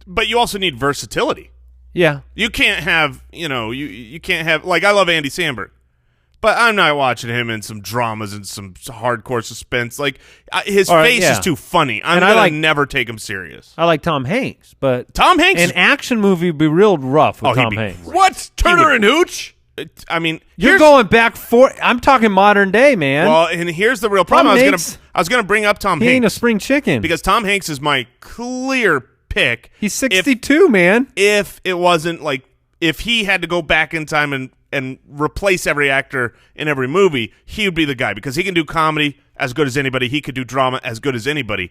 [SPEAKER 4] but you also need versatility.
[SPEAKER 2] Yeah.
[SPEAKER 4] You can't have, you can't have, like, I love Andy Samberg, but I'm not watching him in some dramas and some hardcore suspense. Like, his face is too funny. I'm going to never take him serious.
[SPEAKER 2] I like Tom Hanks, but
[SPEAKER 4] Tom Hanks,
[SPEAKER 2] an action movie would be real rough with
[SPEAKER 4] he'd
[SPEAKER 2] Tom
[SPEAKER 4] be
[SPEAKER 2] Hanks.
[SPEAKER 4] great.
[SPEAKER 3] what? Turner and Hooch?
[SPEAKER 4] I mean,
[SPEAKER 2] You're
[SPEAKER 4] here's-
[SPEAKER 2] going back I'm talking modern day, man.
[SPEAKER 4] Well, and here's the real problem.
[SPEAKER 2] Tom
[SPEAKER 4] I
[SPEAKER 2] Hanks-
[SPEAKER 4] was gonna bring up Tom
[SPEAKER 2] he ain't a
[SPEAKER 4] Hanks
[SPEAKER 2] spring chicken.
[SPEAKER 4] because Tom Hanks is my clear pick.
[SPEAKER 2] He's 62, man.
[SPEAKER 4] If it wasn't like if he had to go back in time and replace every actor in every movie, he would be the guy because he can do comedy as good as anybody. He could do drama as good as anybody.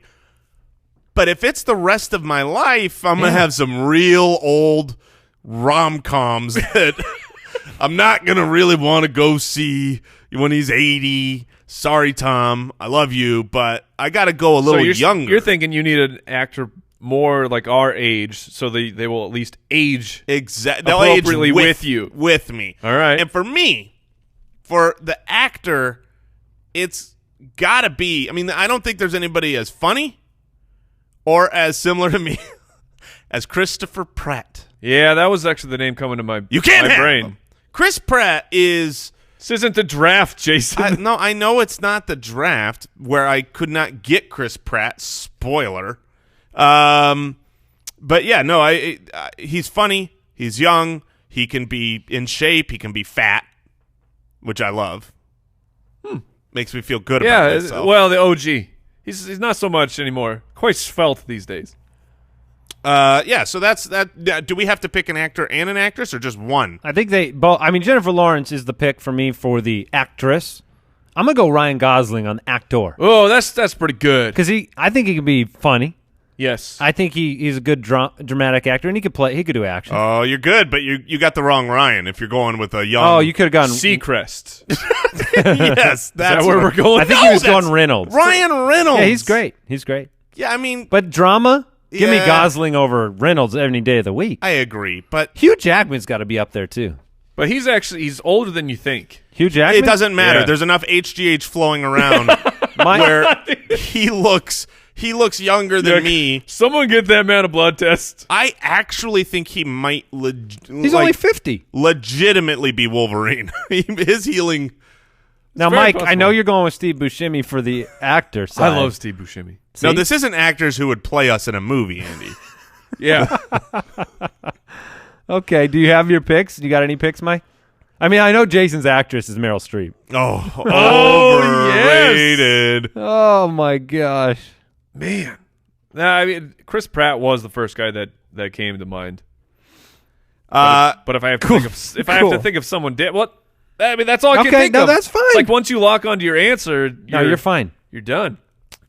[SPEAKER 4] But if it's the rest of my life, I'm going to have some real old rom-coms that I'm not going to really want to go see when he's 80. Sorry, Tom. I love you, but I got to go a little younger.
[SPEAKER 3] You're thinking you need an actor more like our age so they will at least age
[SPEAKER 4] Exactly.
[SPEAKER 3] appropriately with you.
[SPEAKER 4] With me.
[SPEAKER 3] All right.
[SPEAKER 4] And for me, for the actor, it's got to be, I mean, I don't think there's anybody as funny or as similar to me as Christopher Pratt.
[SPEAKER 3] Yeah, that was actually the name coming to my,
[SPEAKER 4] You can't
[SPEAKER 3] my
[SPEAKER 4] have
[SPEAKER 3] brain.
[SPEAKER 4] him. Chris Pratt is...
[SPEAKER 3] This isn't the draft, Jason.
[SPEAKER 4] No, I know it's not the draft where I could not get Chris Pratt. Spoiler. But yeah, no, he's funny. He's young. He can be in shape. He can be fat, which I love. Makes me feel good about myself.
[SPEAKER 3] Well, the OG. He's not so much anymore. Quite svelte these days.
[SPEAKER 4] Yeah, so that's that. Do we have to pick an actor and an actress or just one?
[SPEAKER 2] I think they both. I mean, Jennifer Lawrence is the pick for me for the actress. I'm gonna go Ryan Gosling on actor
[SPEAKER 3] Oh, that's pretty good.
[SPEAKER 2] because I think he can be funny.
[SPEAKER 3] Yes.
[SPEAKER 2] I think he's a good dramatic actor, and he could do action.
[SPEAKER 4] Oh, you're good, but you got the wrong Ryan if you're going with a young.
[SPEAKER 2] Oh, you could have gone
[SPEAKER 3] Seacrest.
[SPEAKER 4] yes, that's
[SPEAKER 3] Is that where we're going?
[SPEAKER 2] I think
[SPEAKER 4] No,
[SPEAKER 2] he was
[SPEAKER 4] that's
[SPEAKER 2] going Reynolds.
[SPEAKER 4] Ryan Reynolds.
[SPEAKER 2] Yeah, he's great. He's great.
[SPEAKER 4] Yeah, I mean,
[SPEAKER 2] But drama, give me
[SPEAKER 4] Yeah.
[SPEAKER 2] Gosling over Reynolds any day of the week.
[SPEAKER 4] I agree, but
[SPEAKER 2] Hugh Jackman's got to be up there too.
[SPEAKER 3] But he's older than you think.
[SPEAKER 2] Hugh Jackman.
[SPEAKER 4] it doesn't matter.
[SPEAKER 3] Yeah.
[SPEAKER 4] There's enough HGH flowing around
[SPEAKER 2] My-
[SPEAKER 4] where he looks younger than me.
[SPEAKER 3] Someone get that man a blood test.
[SPEAKER 4] I actually think he might
[SPEAKER 2] He's only 50.
[SPEAKER 4] legitimately be Wolverine. His healing
[SPEAKER 2] Now,
[SPEAKER 3] very
[SPEAKER 2] Mike, I
[SPEAKER 3] possible.
[SPEAKER 2] know you're going with Steve Buscemi for the actor side.
[SPEAKER 3] I love Steve Buscemi.
[SPEAKER 4] No,
[SPEAKER 2] See?
[SPEAKER 4] this isn't actors who would play us in a movie, Andy.
[SPEAKER 3] Yeah.
[SPEAKER 2] Okay, do you have your picks? You got any picks, Mike? I mean, I know Jason's actress is Meryl Streep.
[SPEAKER 4] Oh, overrated.
[SPEAKER 2] Oh, my gosh.
[SPEAKER 3] Man. Nah, I mean, Chris Pratt was the first guy that came to mind. But if I have to think of someone dead, what? I mean, that's all I can think of.
[SPEAKER 2] Okay, no, that's fine.
[SPEAKER 3] It's like once you lock onto your answer,
[SPEAKER 2] You're fine.
[SPEAKER 3] You're done.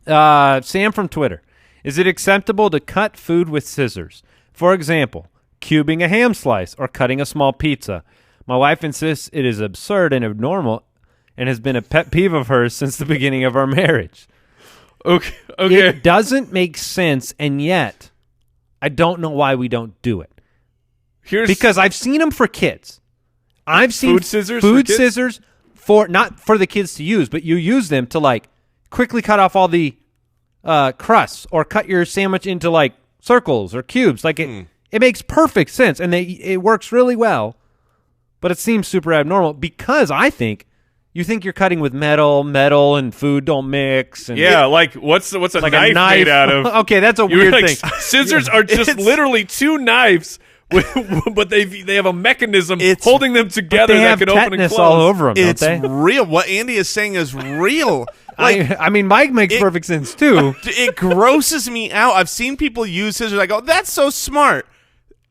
[SPEAKER 2] Sam from Twitter. Is it acceptable to cut food with scissors? For example, cubing a ham slice or cutting a small pizza. My wife insists it is absurd and abnormal and has been a pet peeve of hers since the beginning of our marriage.
[SPEAKER 3] Okay.
[SPEAKER 2] It doesn't make sense, and yet I don't know why we don't do it. Because I've seen them for kids. I've seen
[SPEAKER 3] food scissors
[SPEAKER 2] for not for the kids to use, but you use them to like quickly cut off all the crusts or cut your sandwich into like circles or cubes. Like it makes perfect sense, and it works really well. But it seems super abnormal because I think you think you're cutting with metal, and food don't mix. And
[SPEAKER 3] like what's a
[SPEAKER 2] like
[SPEAKER 3] knife made out of?
[SPEAKER 2] Okay, that's a weird thing.
[SPEAKER 3] Scissors are just literally two knives. But they have a mechanism holding them together
[SPEAKER 2] they have
[SPEAKER 3] that can open and
[SPEAKER 2] tetanus
[SPEAKER 3] close.
[SPEAKER 2] all over them,
[SPEAKER 4] It's
[SPEAKER 2] don't they?
[SPEAKER 4] real. What Andy is saying is real.
[SPEAKER 2] I mean, Mike makes perfect sense, too.
[SPEAKER 4] It grosses me out. I've seen people use scissors. I go, that's so smart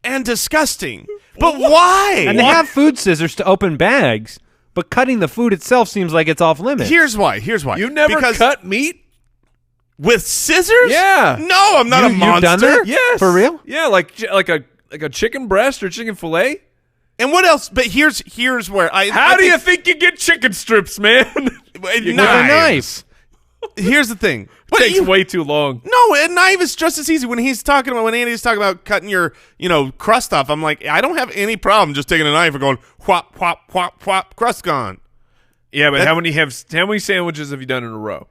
[SPEAKER 4] and disgusting. But why?
[SPEAKER 2] And they have food scissors to open bags, but cutting the food itself seems like it's off limits.
[SPEAKER 4] Here's why.
[SPEAKER 3] You never cut meat?
[SPEAKER 4] With scissors?
[SPEAKER 3] Yeah.
[SPEAKER 4] No, I'm not a monster.
[SPEAKER 2] You've done that?
[SPEAKER 3] Yes.
[SPEAKER 2] For real?
[SPEAKER 3] Yeah, like a chicken breast or chicken fillet.
[SPEAKER 4] And what else? But here's where
[SPEAKER 3] How do you think you get chicken strips, man?
[SPEAKER 2] With a knife.
[SPEAKER 4] Here's the thing.
[SPEAKER 3] It takes way too long.
[SPEAKER 4] No, a knife is just as easy. When Andy's talking about cutting your, crust off, I'm like, I don't have any problem just taking a knife and going whop, whop, whop, whop, crust gone.
[SPEAKER 3] Yeah, but how many sandwiches have you done in a row?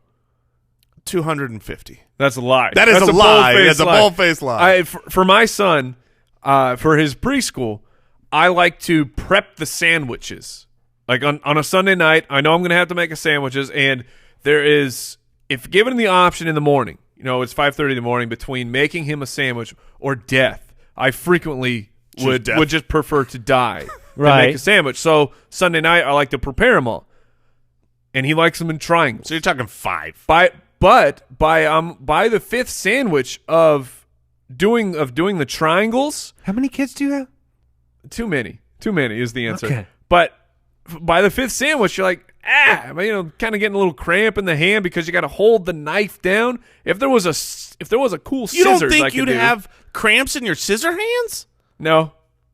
[SPEAKER 4] 250.
[SPEAKER 3] That's a lie.
[SPEAKER 4] That's a lie. That's a bold-faced lie.
[SPEAKER 3] For my son, for his preschool, I like to prep the sandwiches. Like on a Sunday night, I know I'm going to have to make a sandwiches, and there is, if given the option in the morning, it's 5:30 in the morning, between making him a sandwich or death, I frequently would just prefer to die
[SPEAKER 2] Right.
[SPEAKER 3] and make a sandwich. So Sunday night, I like to prepare them all, and he likes them in triangles.
[SPEAKER 4] So you're talking 5.
[SPEAKER 3] By the fifth sandwich of doing the triangles,
[SPEAKER 2] How many kids do you have?
[SPEAKER 3] too many is the answer.
[SPEAKER 2] Okay.
[SPEAKER 3] But by the fifth sandwich, you're like, kind of getting a little cramp in the hand because you got to hold the knife down. If there was a cool scissors,
[SPEAKER 4] You don't think
[SPEAKER 3] I could
[SPEAKER 4] you'd
[SPEAKER 3] do.
[SPEAKER 4] have cramps in your scissor hands?
[SPEAKER 3] No.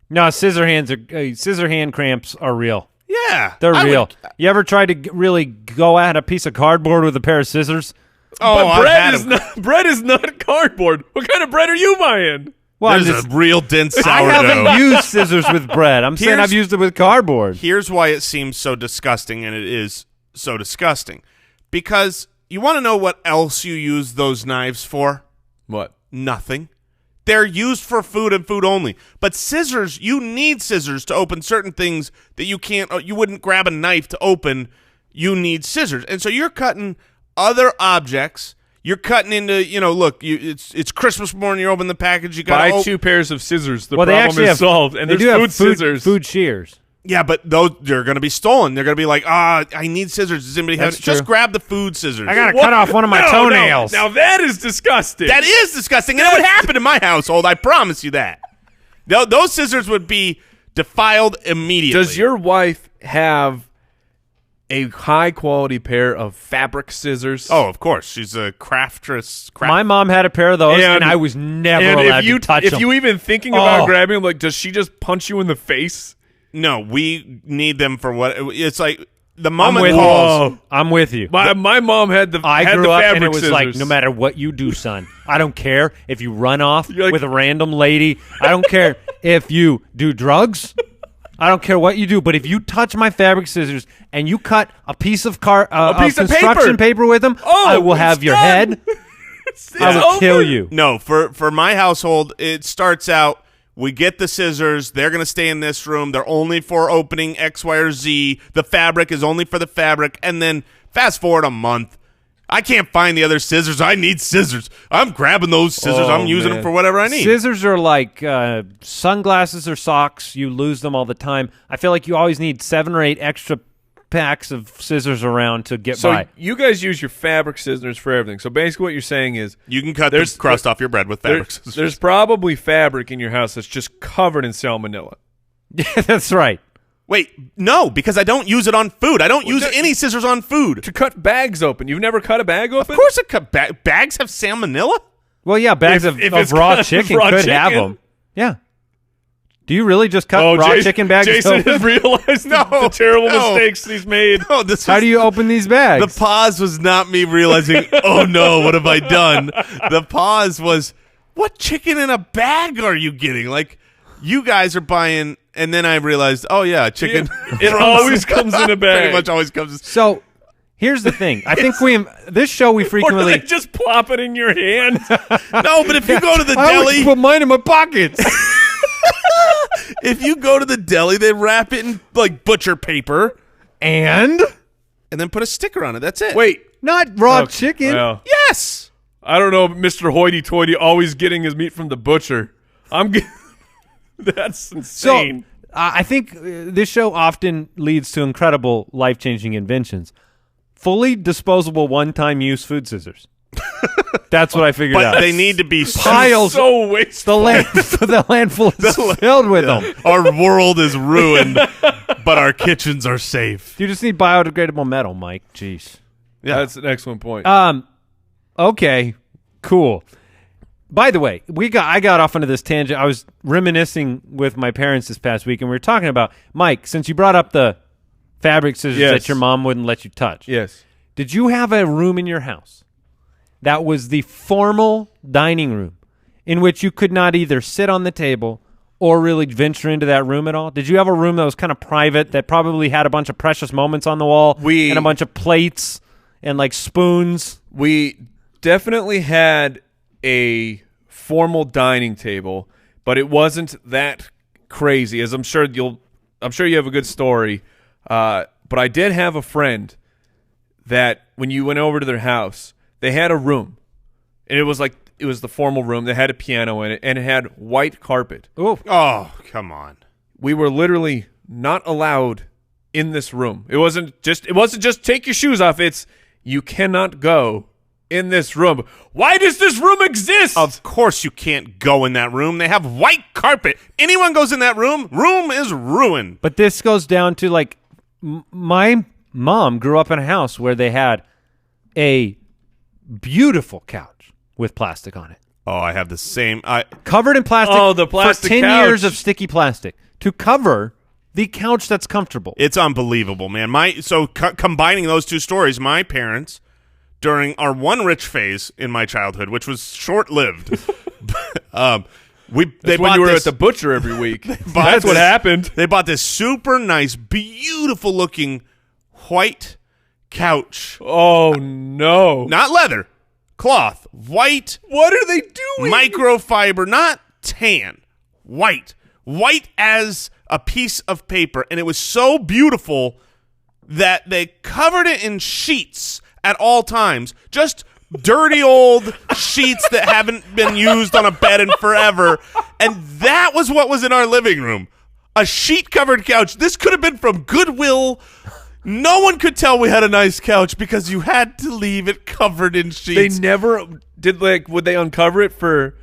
[SPEAKER 2] No, scissor hand cramps are real.
[SPEAKER 4] Yeah.
[SPEAKER 2] They're
[SPEAKER 4] I
[SPEAKER 2] real.
[SPEAKER 4] would-
[SPEAKER 2] You ever tried to really go at a piece of cardboard with a pair of scissors?
[SPEAKER 4] Oh,
[SPEAKER 3] But bread is not cardboard. What kind of bread are you buying?
[SPEAKER 2] Well,
[SPEAKER 4] There's a real dense
[SPEAKER 2] I
[SPEAKER 4] sourdough.
[SPEAKER 2] haven't used scissors with bread. I'm saying
[SPEAKER 4] Here's-
[SPEAKER 2] I've used it with cardboard.
[SPEAKER 4] Here's why it seems so disgusting, and it is so disgusting. Because you want to know what else you use those knives for?
[SPEAKER 3] What?
[SPEAKER 4] Nothing. They're used for food and food only. But scissors, you need scissors to open certain things that you wouldn't grab a knife to open. You need scissors. And so you're cutting other objects. You're cutting into, it's Christmas morning, you're opening the package, you got
[SPEAKER 3] Buy 2 pairs of scissors. The
[SPEAKER 2] Well, they
[SPEAKER 3] problem
[SPEAKER 2] actually
[SPEAKER 3] is
[SPEAKER 2] have-
[SPEAKER 3] solved. And
[SPEAKER 2] They
[SPEAKER 3] there's
[SPEAKER 2] do have
[SPEAKER 3] food scissors.
[SPEAKER 2] food shears.
[SPEAKER 4] Yeah, but they're going to be stolen. They're going to be like, I need scissors. Does anybody have
[SPEAKER 2] That's
[SPEAKER 4] Just
[SPEAKER 2] true.
[SPEAKER 4] grab the food scissors.
[SPEAKER 2] I gotta cut off one of my toenails.
[SPEAKER 3] Now that is disgusting.
[SPEAKER 4] That is disgusting. And it would happen in my household. I promise you that. Those scissors would be defiled immediately.
[SPEAKER 3] Does your wife have a high-quality pair of fabric scissors?
[SPEAKER 4] Oh, of course. She's a craftress.
[SPEAKER 2] My mom had a pair of those, and I was never allowed to touch them.
[SPEAKER 3] If you even thinking about grabbing them, like, does she just punch you in the face?
[SPEAKER 4] No, we need them for what it's like. The moment
[SPEAKER 2] with
[SPEAKER 4] calls.
[SPEAKER 2] you. I'm with you.
[SPEAKER 3] My mom had the
[SPEAKER 2] I
[SPEAKER 3] had
[SPEAKER 2] grew
[SPEAKER 3] the
[SPEAKER 2] up
[SPEAKER 3] fabric
[SPEAKER 2] and it was
[SPEAKER 3] scissors.
[SPEAKER 2] like, no matter what you do, son, I don't care if you run off
[SPEAKER 3] You're like-
[SPEAKER 2] with a random lady. I don't care if you do drugs. I don't care what you do. But if you touch my fabric scissors and you cut a piece of
[SPEAKER 3] piece of
[SPEAKER 2] construction paper with them, I will
[SPEAKER 3] it's
[SPEAKER 2] have your
[SPEAKER 3] done.
[SPEAKER 2] head.
[SPEAKER 3] It's
[SPEAKER 2] I will
[SPEAKER 3] over.
[SPEAKER 2] kill you.
[SPEAKER 4] No, for my household, it starts out We get the scissors. They're going to stay in this room. They're only for opening X, Y, or Z. The fabric is only for the fabric. And then fast forward a month. I can't find the other scissors. I need scissors. I'm grabbing those scissors. I'm using them for whatever I need.
[SPEAKER 2] Scissors are like sunglasses or socks. You lose them all the time. I feel like you always need 7 or 8 extra packs of scissors around to get by.
[SPEAKER 3] So you guys use your fabric scissors for everything. So basically what you're saying is
[SPEAKER 4] you can cut the crust off your bread with fabric scissors.
[SPEAKER 3] There's probably fabric in your house that's just covered in salmonella.
[SPEAKER 2] Yeah, that's right.
[SPEAKER 4] Wait, no, because I don't use it on food. I don't use any scissors on food.
[SPEAKER 3] To cut bags open. You've never cut a bag open?
[SPEAKER 4] Of course I cut bags have salmonella.
[SPEAKER 2] Well, yeah, bags of raw chicken could have them. Yeah. Do you really just cut raw chicken bags?
[SPEAKER 3] Jason has realized the terrible mistakes he's made.
[SPEAKER 4] No,
[SPEAKER 2] how do you open these bags?
[SPEAKER 4] The pause was not me realizing, oh no, what have I done? The pause was, what chicken in a bag are you getting? Like, you guys are buying, and then I realized, oh yeah, chicken.
[SPEAKER 3] It always comes in a bag.
[SPEAKER 4] Pretty much always comes.
[SPEAKER 2] So, here's the thing. I think this show we frequently
[SPEAKER 3] or do they just plop it in your hand.
[SPEAKER 4] No, but if you go to the
[SPEAKER 2] I
[SPEAKER 4] deli,
[SPEAKER 2] always put mine in my pockets.
[SPEAKER 4] If you go to the deli, they wrap it in like butcher paper
[SPEAKER 2] and
[SPEAKER 4] then put a sticker on it. That's it.
[SPEAKER 3] Wait,
[SPEAKER 2] not raw chicken.
[SPEAKER 3] Well,
[SPEAKER 4] yes.
[SPEAKER 3] I don't know, Mr. Hoity-toity always getting his meat from the butcher. That's insane.
[SPEAKER 2] So, I think this show often leads to incredible life-changing inventions. Fully disposable one-time use food scissors. That's what I figured out.
[SPEAKER 4] But they need to be
[SPEAKER 2] piles.
[SPEAKER 3] So wasteful.
[SPEAKER 2] The landfill is filled with them.
[SPEAKER 4] Our world is ruined, but our kitchens are safe.
[SPEAKER 2] You just need biodegradable metal, Mike. Jeez.
[SPEAKER 3] Yeah, that's an excellent point.
[SPEAKER 2] Okay, cool. By the way, I got off onto this tangent. I was reminiscing with my parents this past week, and we were talking about, Mike, since you brought up the fabric scissors that your mom wouldn't let you touch.
[SPEAKER 3] Yes.
[SPEAKER 2] Did you have a room in your house that was the formal dining room in which you could not either sit on the table or really venture into that room at all? Did you have a room that was kind of private that probably had a bunch of precious moments on the wall and a bunch of plates and like spoons? We
[SPEAKER 3] definitely had a formal dining table, but it wasn't that crazy, as I'm sure you have a good story. But I did have a friend that when you went over to their house, they had a room, and it was the formal room. They had a piano in it, and it had white carpet.
[SPEAKER 4] Oh, come on.
[SPEAKER 3] We were literally not allowed in this room. It wasn't just take your shoes off. It's you cannot go in this room. Why does this room exist?
[SPEAKER 4] Of course you can't go in that room. They have white carpet. Anyone goes in that room is ruined.
[SPEAKER 2] But this goes down to like my mom grew up in a house where they had a beautiful couch with plastic on it.
[SPEAKER 4] Oh, I have the same.
[SPEAKER 2] Covered in plastic.
[SPEAKER 3] Oh, the plastic
[SPEAKER 2] for 10
[SPEAKER 3] couch.
[SPEAKER 2] years of sticky plastic to cover the couch that's comfortable.
[SPEAKER 4] It's unbelievable, man. Combining those two stories, my parents, during our one rich phase in my childhood, which was short-lived,
[SPEAKER 3] That's when you were at the butcher every week. That's what happened.
[SPEAKER 4] They bought this super nice, beautiful-looking white couch.
[SPEAKER 3] Oh, no.
[SPEAKER 4] Not leather. Cloth. White.
[SPEAKER 3] What are they doing?
[SPEAKER 4] Microfiber. Not tan. White. White as a piece of paper. And it was so beautiful that they covered it in sheets at all times. Just dirty old sheets that haven't been used on a bed in forever. And that was what was in our living room. A sheet-covered couch. This could have been from Goodwill. No one could tell we had a nice couch because you had to leave it covered in sheets.
[SPEAKER 3] They never did. Would they uncover it for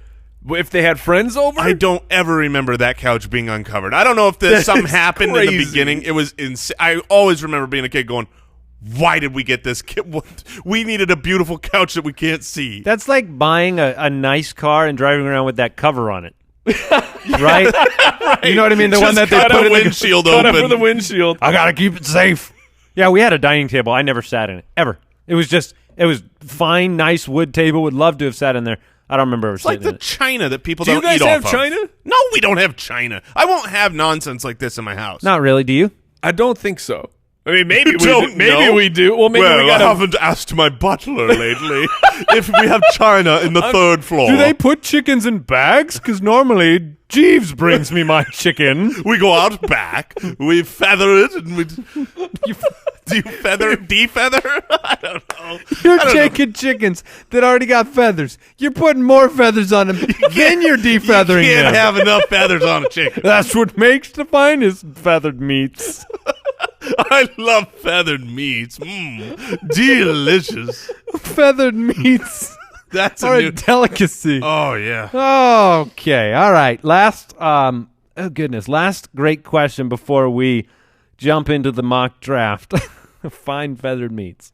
[SPEAKER 3] if they had friends over?
[SPEAKER 4] I don't ever remember that couch being uncovered. I don't know if something happened in the beginning. It was insane. I always remember being a kid going, why did we get this? We needed a beautiful couch that we can't see.
[SPEAKER 2] That's like buying a nice car and driving around with that cover on it. Right? You know what I mean? The one that they put in the
[SPEAKER 4] windshield
[SPEAKER 3] open.
[SPEAKER 4] open.
[SPEAKER 3] For the windshield.
[SPEAKER 2] I got to keep it safe. Yeah, we had a dining table. I never sat in it, ever. It was fine, nice wood table. Would love to have sat in there. I don't remember ever
[SPEAKER 4] It's like
[SPEAKER 2] sitting in
[SPEAKER 4] the
[SPEAKER 2] it.
[SPEAKER 4] china that people
[SPEAKER 3] Do
[SPEAKER 4] don't
[SPEAKER 3] you guys
[SPEAKER 4] eat
[SPEAKER 3] have
[SPEAKER 4] off of.
[SPEAKER 3] china?
[SPEAKER 4] No, we don't have china. I won't have nonsense like this in my house.
[SPEAKER 2] Not really, do you?
[SPEAKER 3] I don't think so. I mean, maybe
[SPEAKER 4] You
[SPEAKER 3] we
[SPEAKER 4] don't
[SPEAKER 3] do. Maybe
[SPEAKER 4] know?
[SPEAKER 3] we do. Well, maybe
[SPEAKER 4] Well,
[SPEAKER 3] we got
[SPEAKER 4] I haven't asked my butler lately if we have china in the third floor.
[SPEAKER 2] Do they put chickens in bags? Because normally Jeeves brings me my chicken.
[SPEAKER 4] We go out back, we feather it, and we do you defeather? I don't know.
[SPEAKER 2] You're taking chickens that already got feathers. You're putting more feathers on them. Then you're defeathering
[SPEAKER 4] You can't
[SPEAKER 2] them.
[SPEAKER 4] have enough feathers on a chicken.
[SPEAKER 2] That's what makes the finest feathered meats.
[SPEAKER 4] I love feathered meats. Delicious.
[SPEAKER 2] Feathered meats
[SPEAKER 4] That's
[SPEAKER 2] are
[SPEAKER 4] a
[SPEAKER 2] a
[SPEAKER 4] new.
[SPEAKER 2] delicacy.
[SPEAKER 4] Oh yeah.
[SPEAKER 2] Okay. All right. Last great question before we jump into the mock draft. Fine feathered meats.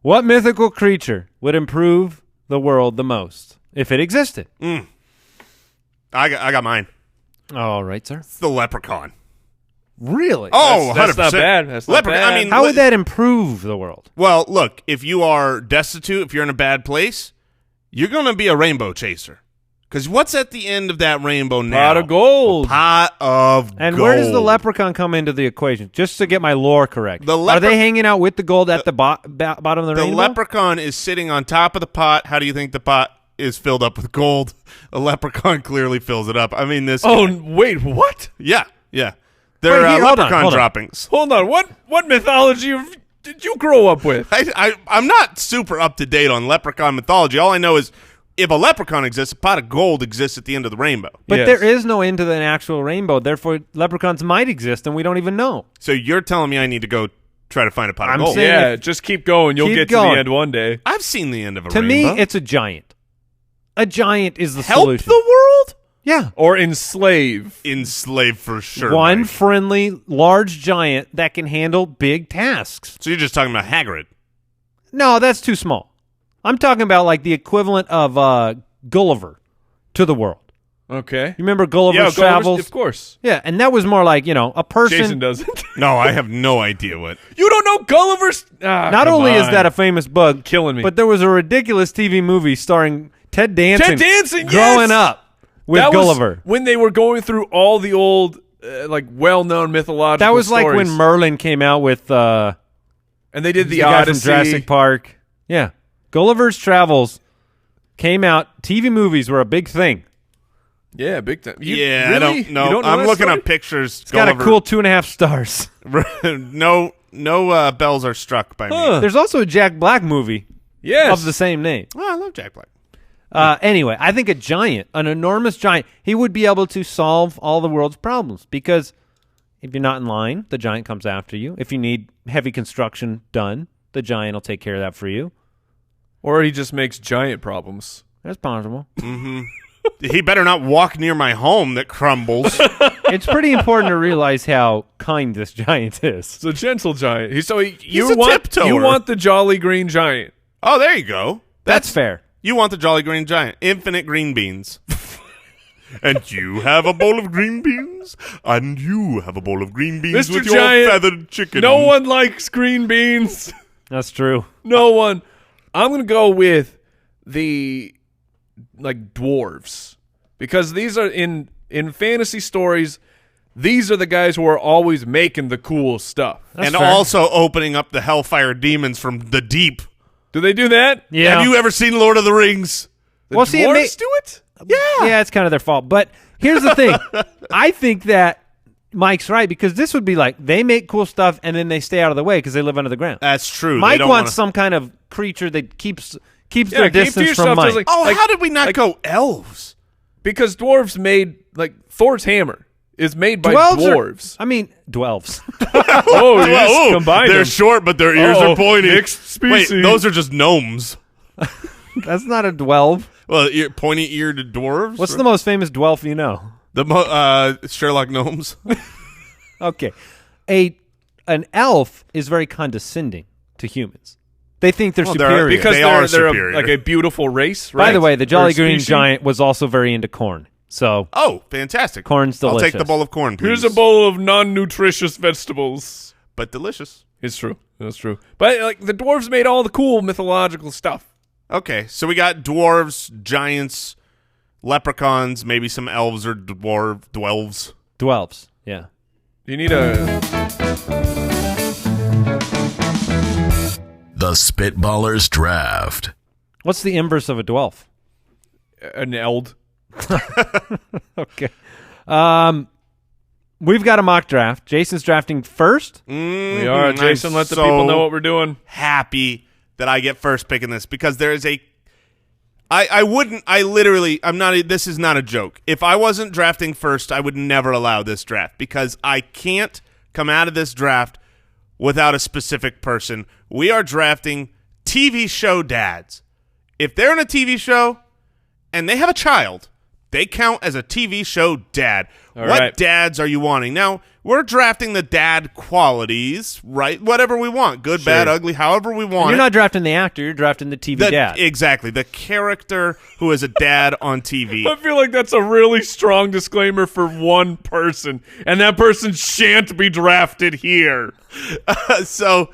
[SPEAKER 2] What mythical creature would improve the world the most if it existed?
[SPEAKER 4] I got mine.
[SPEAKER 2] All right, sir.
[SPEAKER 4] It's the leprechaun.
[SPEAKER 2] Really?
[SPEAKER 4] Oh,
[SPEAKER 3] That's
[SPEAKER 4] 100%.
[SPEAKER 3] not bad. That's not
[SPEAKER 4] Leprechaun.
[SPEAKER 3] bad.
[SPEAKER 4] I mean,
[SPEAKER 2] How would that improve the world?
[SPEAKER 4] Well, look, if you are destitute, if you're in a bad place, you're going to be a rainbow chaser. Because what's at the end of that rainbow now?
[SPEAKER 3] Pot of gold.
[SPEAKER 4] Pot of
[SPEAKER 2] And
[SPEAKER 4] gold.
[SPEAKER 2] where does the leprechaun come into the equation? Just to get my lore correct. Are they hanging out with the gold at the bottom of the rainbow?
[SPEAKER 4] The leprechaun is sitting on top of the pot. How do you think the pot is filled up with gold? A leprechaun clearly fills it up. I mean, this.
[SPEAKER 3] Oh, wait, what?
[SPEAKER 4] Yeah. They're
[SPEAKER 2] Wait, here, hold on,
[SPEAKER 4] leprechaun
[SPEAKER 2] hold on.
[SPEAKER 4] droppings.
[SPEAKER 3] Hold on. What mythology did you grow up with?
[SPEAKER 4] I'm not super up to date on leprechaun mythology. All I know is if a leprechaun exists, a pot of gold exists at the end of the rainbow.
[SPEAKER 2] But
[SPEAKER 3] Yes.
[SPEAKER 2] there is no end to the actual rainbow. Therefore, leprechauns might exist, and we don't even know.
[SPEAKER 4] So you're telling me I need to go try to find a pot of
[SPEAKER 2] I'm
[SPEAKER 4] gold?
[SPEAKER 2] saying-
[SPEAKER 3] Yeah, just keep going. You'll
[SPEAKER 2] Keep
[SPEAKER 3] get to
[SPEAKER 2] going.
[SPEAKER 3] the end one day.
[SPEAKER 4] I've seen the end of a
[SPEAKER 2] To
[SPEAKER 4] rainbow.
[SPEAKER 2] me, it's a giant. A giant is the
[SPEAKER 4] help
[SPEAKER 2] solution.
[SPEAKER 4] the world.
[SPEAKER 2] Yeah.
[SPEAKER 3] Or enslave.
[SPEAKER 4] Enslave for sure.
[SPEAKER 2] One
[SPEAKER 4] Mike.
[SPEAKER 2] friendly, large giant that can handle big tasks.
[SPEAKER 4] So you're just talking about Hagrid.
[SPEAKER 2] No, that's too small. I'm talking about like the equivalent of Gulliver to the world.
[SPEAKER 3] Okay.
[SPEAKER 2] You remember Gulliver's Travels?
[SPEAKER 3] Of course.
[SPEAKER 2] Yeah, and that was more like, a person.
[SPEAKER 3] Jason doesn't.
[SPEAKER 4] No, I have no idea what.
[SPEAKER 3] You don't know Gulliver's?
[SPEAKER 2] Not only is that a famous bug,
[SPEAKER 3] Killing me.
[SPEAKER 2] but there was a ridiculous TV movie starring Ted Danson.
[SPEAKER 3] Ted Danson,
[SPEAKER 2] growing
[SPEAKER 3] yes!
[SPEAKER 2] up with
[SPEAKER 3] that
[SPEAKER 2] Gulliver.
[SPEAKER 3] was when they were going through all the old, well-known mythological
[SPEAKER 2] That was like when
[SPEAKER 3] stories.
[SPEAKER 2] Merlin came out with
[SPEAKER 3] And they did the
[SPEAKER 2] guy from
[SPEAKER 3] Odyssey.
[SPEAKER 2] Jurassic Park. Yeah, Gulliver's Travels came out. TV movies were a big thing.
[SPEAKER 3] Yeah, big time.
[SPEAKER 4] Yeah,
[SPEAKER 3] really?
[SPEAKER 4] I don't know.
[SPEAKER 3] You don't know
[SPEAKER 4] I'm
[SPEAKER 3] that
[SPEAKER 4] looking
[SPEAKER 3] story?
[SPEAKER 4] up pictures.
[SPEAKER 2] It's got a cool 2.5 stars.
[SPEAKER 4] no bells are struck by me.
[SPEAKER 2] There's also a Jack Black movie
[SPEAKER 3] Yes.
[SPEAKER 2] of the same name.
[SPEAKER 4] Oh, I love Jack Black.
[SPEAKER 2] Anyway, I think a giant, an enormous giant, he would be able to solve all the world's problems because if you're not in line, the giant comes after you. If you need heavy construction done, the giant will take care of that for you.
[SPEAKER 3] Or he just makes giant problems.
[SPEAKER 2] That's possible.
[SPEAKER 4] He better not walk near my home that crumbles.
[SPEAKER 2] It's pretty important to realize how kind this giant is.
[SPEAKER 3] It's a gentle giant. You
[SPEAKER 4] a
[SPEAKER 3] want
[SPEAKER 4] tiptoer.
[SPEAKER 3] the jolly green giant.
[SPEAKER 4] Oh, there you go.
[SPEAKER 2] That's fair.
[SPEAKER 4] You want the Jolly Green Giant. Infinite green beans. And you have a bowl of green beans. And you have a bowl of green beans
[SPEAKER 3] Mr.
[SPEAKER 4] with
[SPEAKER 3] Giant,
[SPEAKER 4] your feathered chicken.
[SPEAKER 3] No one likes green beans.
[SPEAKER 2] That's true.
[SPEAKER 3] No one. I'm going to go with the dwarves because these are in fantasy stories. These are the guys who are always making the cool stuff.
[SPEAKER 2] That's
[SPEAKER 4] and
[SPEAKER 2] fair.
[SPEAKER 4] also opening up the hellfire demons from the deep.
[SPEAKER 3] Do they do that?
[SPEAKER 2] Yeah.
[SPEAKER 4] Have you ever seen Lord of the Rings?
[SPEAKER 3] The
[SPEAKER 2] Well, see, it
[SPEAKER 3] dwarves do it?
[SPEAKER 2] Yeah, it's kind of their fault. But here's the thing. I think that Mike's right because this would be like they make cool stuff and then they stay out of the way because they live under the ground.
[SPEAKER 4] That's true.
[SPEAKER 2] Mike
[SPEAKER 4] They don't
[SPEAKER 2] wants
[SPEAKER 4] wanna-
[SPEAKER 2] some kind of creature that keeps
[SPEAKER 3] Yeah,
[SPEAKER 2] their
[SPEAKER 3] keep to
[SPEAKER 2] distance
[SPEAKER 3] yourself,
[SPEAKER 2] from
[SPEAKER 3] just
[SPEAKER 2] Mike.
[SPEAKER 4] Oh,
[SPEAKER 3] Like-
[SPEAKER 4] how did we not go elves?
[SPEAKER 3] Because dwarves made Thor's hammer is made by
[SPEAKER 2] Dwelves are-
[SPEAKER 3] dwarves.
[SPEAKER 2] I mean, dwelves.
[SPEAKER 3] Oh, you just
[SPEAKER 4] Oh,
[SPEAKER 3] combined
[SPEAKER 4] they're
[SPEAKER 3] them.
[SPEAKER 4] short, but their ears are pointy.
[SPEAKER 3] Mixed species.
[SPEAKER 4] Wait, those are just gnomes.
[SPEAKER 2] That's not a dwelve.
[SPEAKER 4] Well, pointy-eared dwarves.
[SPEAKER 2] What's the most famous dwelf you know?
[SPEAKER 4] the Sherlock gnomes?
[SPEAKER 2] Okay. An elf is very condescending to humans. They think they're
[SPEAKER 4] Well, they're-
[SPEAKER 2] superior.
[SPEAKER 3] because
[SPEAKER 4] They
[SPEAKER 3] they're
[SPEAKER 4] are superior.
[SPEAKER 3] like a beautiful race, right?
[SPEAKER 2] By the way, the
[SPEAKER 3] Or
[SPEAKER 2] Jolly Green
[SPEAKER 3] species.
[SPEAKER 2] Giant was also very into corn. So
[SPEAKER 4] Oh, fantastic!
[SPEAKER 2] Corn's
[SPEAKER 4] I'll take
[SPEAKER 2] delicious.
[SPEAKER 4] the bowl of corn, please.
[SPEAKER 3] Here's a bowl of non-nutritious vegetables.
[SPEAKER 4] but delicious.
[SPEAKER 3] It's true. That's true. But the dwarves made all the cool mythological stuff.
[SPEAKER 4] Okay, so we got dwarves, giants, leprechauns, maybe some elves or dwelves.
[SPEAKER 2] dwelves. Yeah.
[SPEAKER 3] You need a
[SPEAKER 1] The Spitballers Draft.
[SPEAKER 2] What's the inverse of a dwelf?
[SPEAKER 3] an eld.
[SPEAKER 2] Okay. We've got a mock draft. Jason's drafting first.
[SPEAKER 3] We are. Jason,
[SPEAKER 4] I'm
[SPEAKER 3] let the
[SPEAKER 4] so
[SPEAKER 3] people know what we're doing.
[SPEAKER 4] happy that I get first pick in this because there is a this is not a joke. If I wasn't drafting first, I would never allow this draft because I can't come out of this draft without a specific person. We are drafting TV show dads. If they're in a TV show and they have a child, they count as a TV show dad.
[SPEAKER 3] All
[SPEAKER 4] what
[SPEAKER 3] right.
[SPEAKER 4] dads are you wanting? Now, we're drafting the dad qualities, right? Whatever we want. Good, bad, ugly, however we want.
[SPEAKER 2] You're not drafting the actor. You're drafting the TV dad.
[SPEAKER 4] Exactly. The character who is a dad on TV.
[SPEAKER 3] I feel like that's a really strong disclaimer for one person, and that person shan't be drafted here.
[SPEAKER 4] So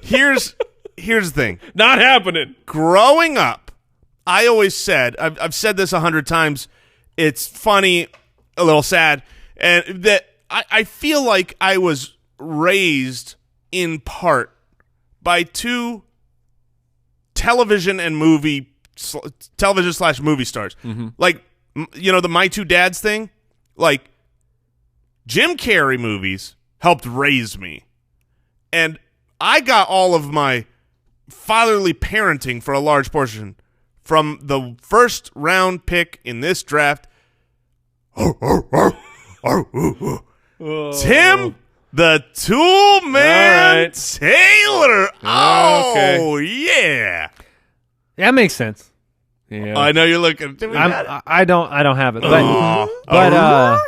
[SPEAKER 4] here's the thing.
[SPEAKER 3] Not happening.
[SPEAKER 4] Growing up, I always said, I've said this 100 times, it's funny, a little sad, and that I feel like I was raised in part by two television slash movie stars.
[SPEAKER 3] Mm-hmm.
[SPEAKER 4] Like, the My Two Dads thing, like Jim Carrey movies helped raise me. And I got all of my fatherly parenting for a large portion from the first round pick in this draft. Tim the Tool Man
[SPEAKER 3] right.
[SPEAKER 4] Taylor.
[SPEAKER 3] Okay.
[SPEAKER 4] Oh, yeah.
[SPEAKER 2] That makes sense.
[SPEAKER 3] Yeah.
[SPEAKER 4] I know you're looking.
[SPEAKER 2] I don't have it, but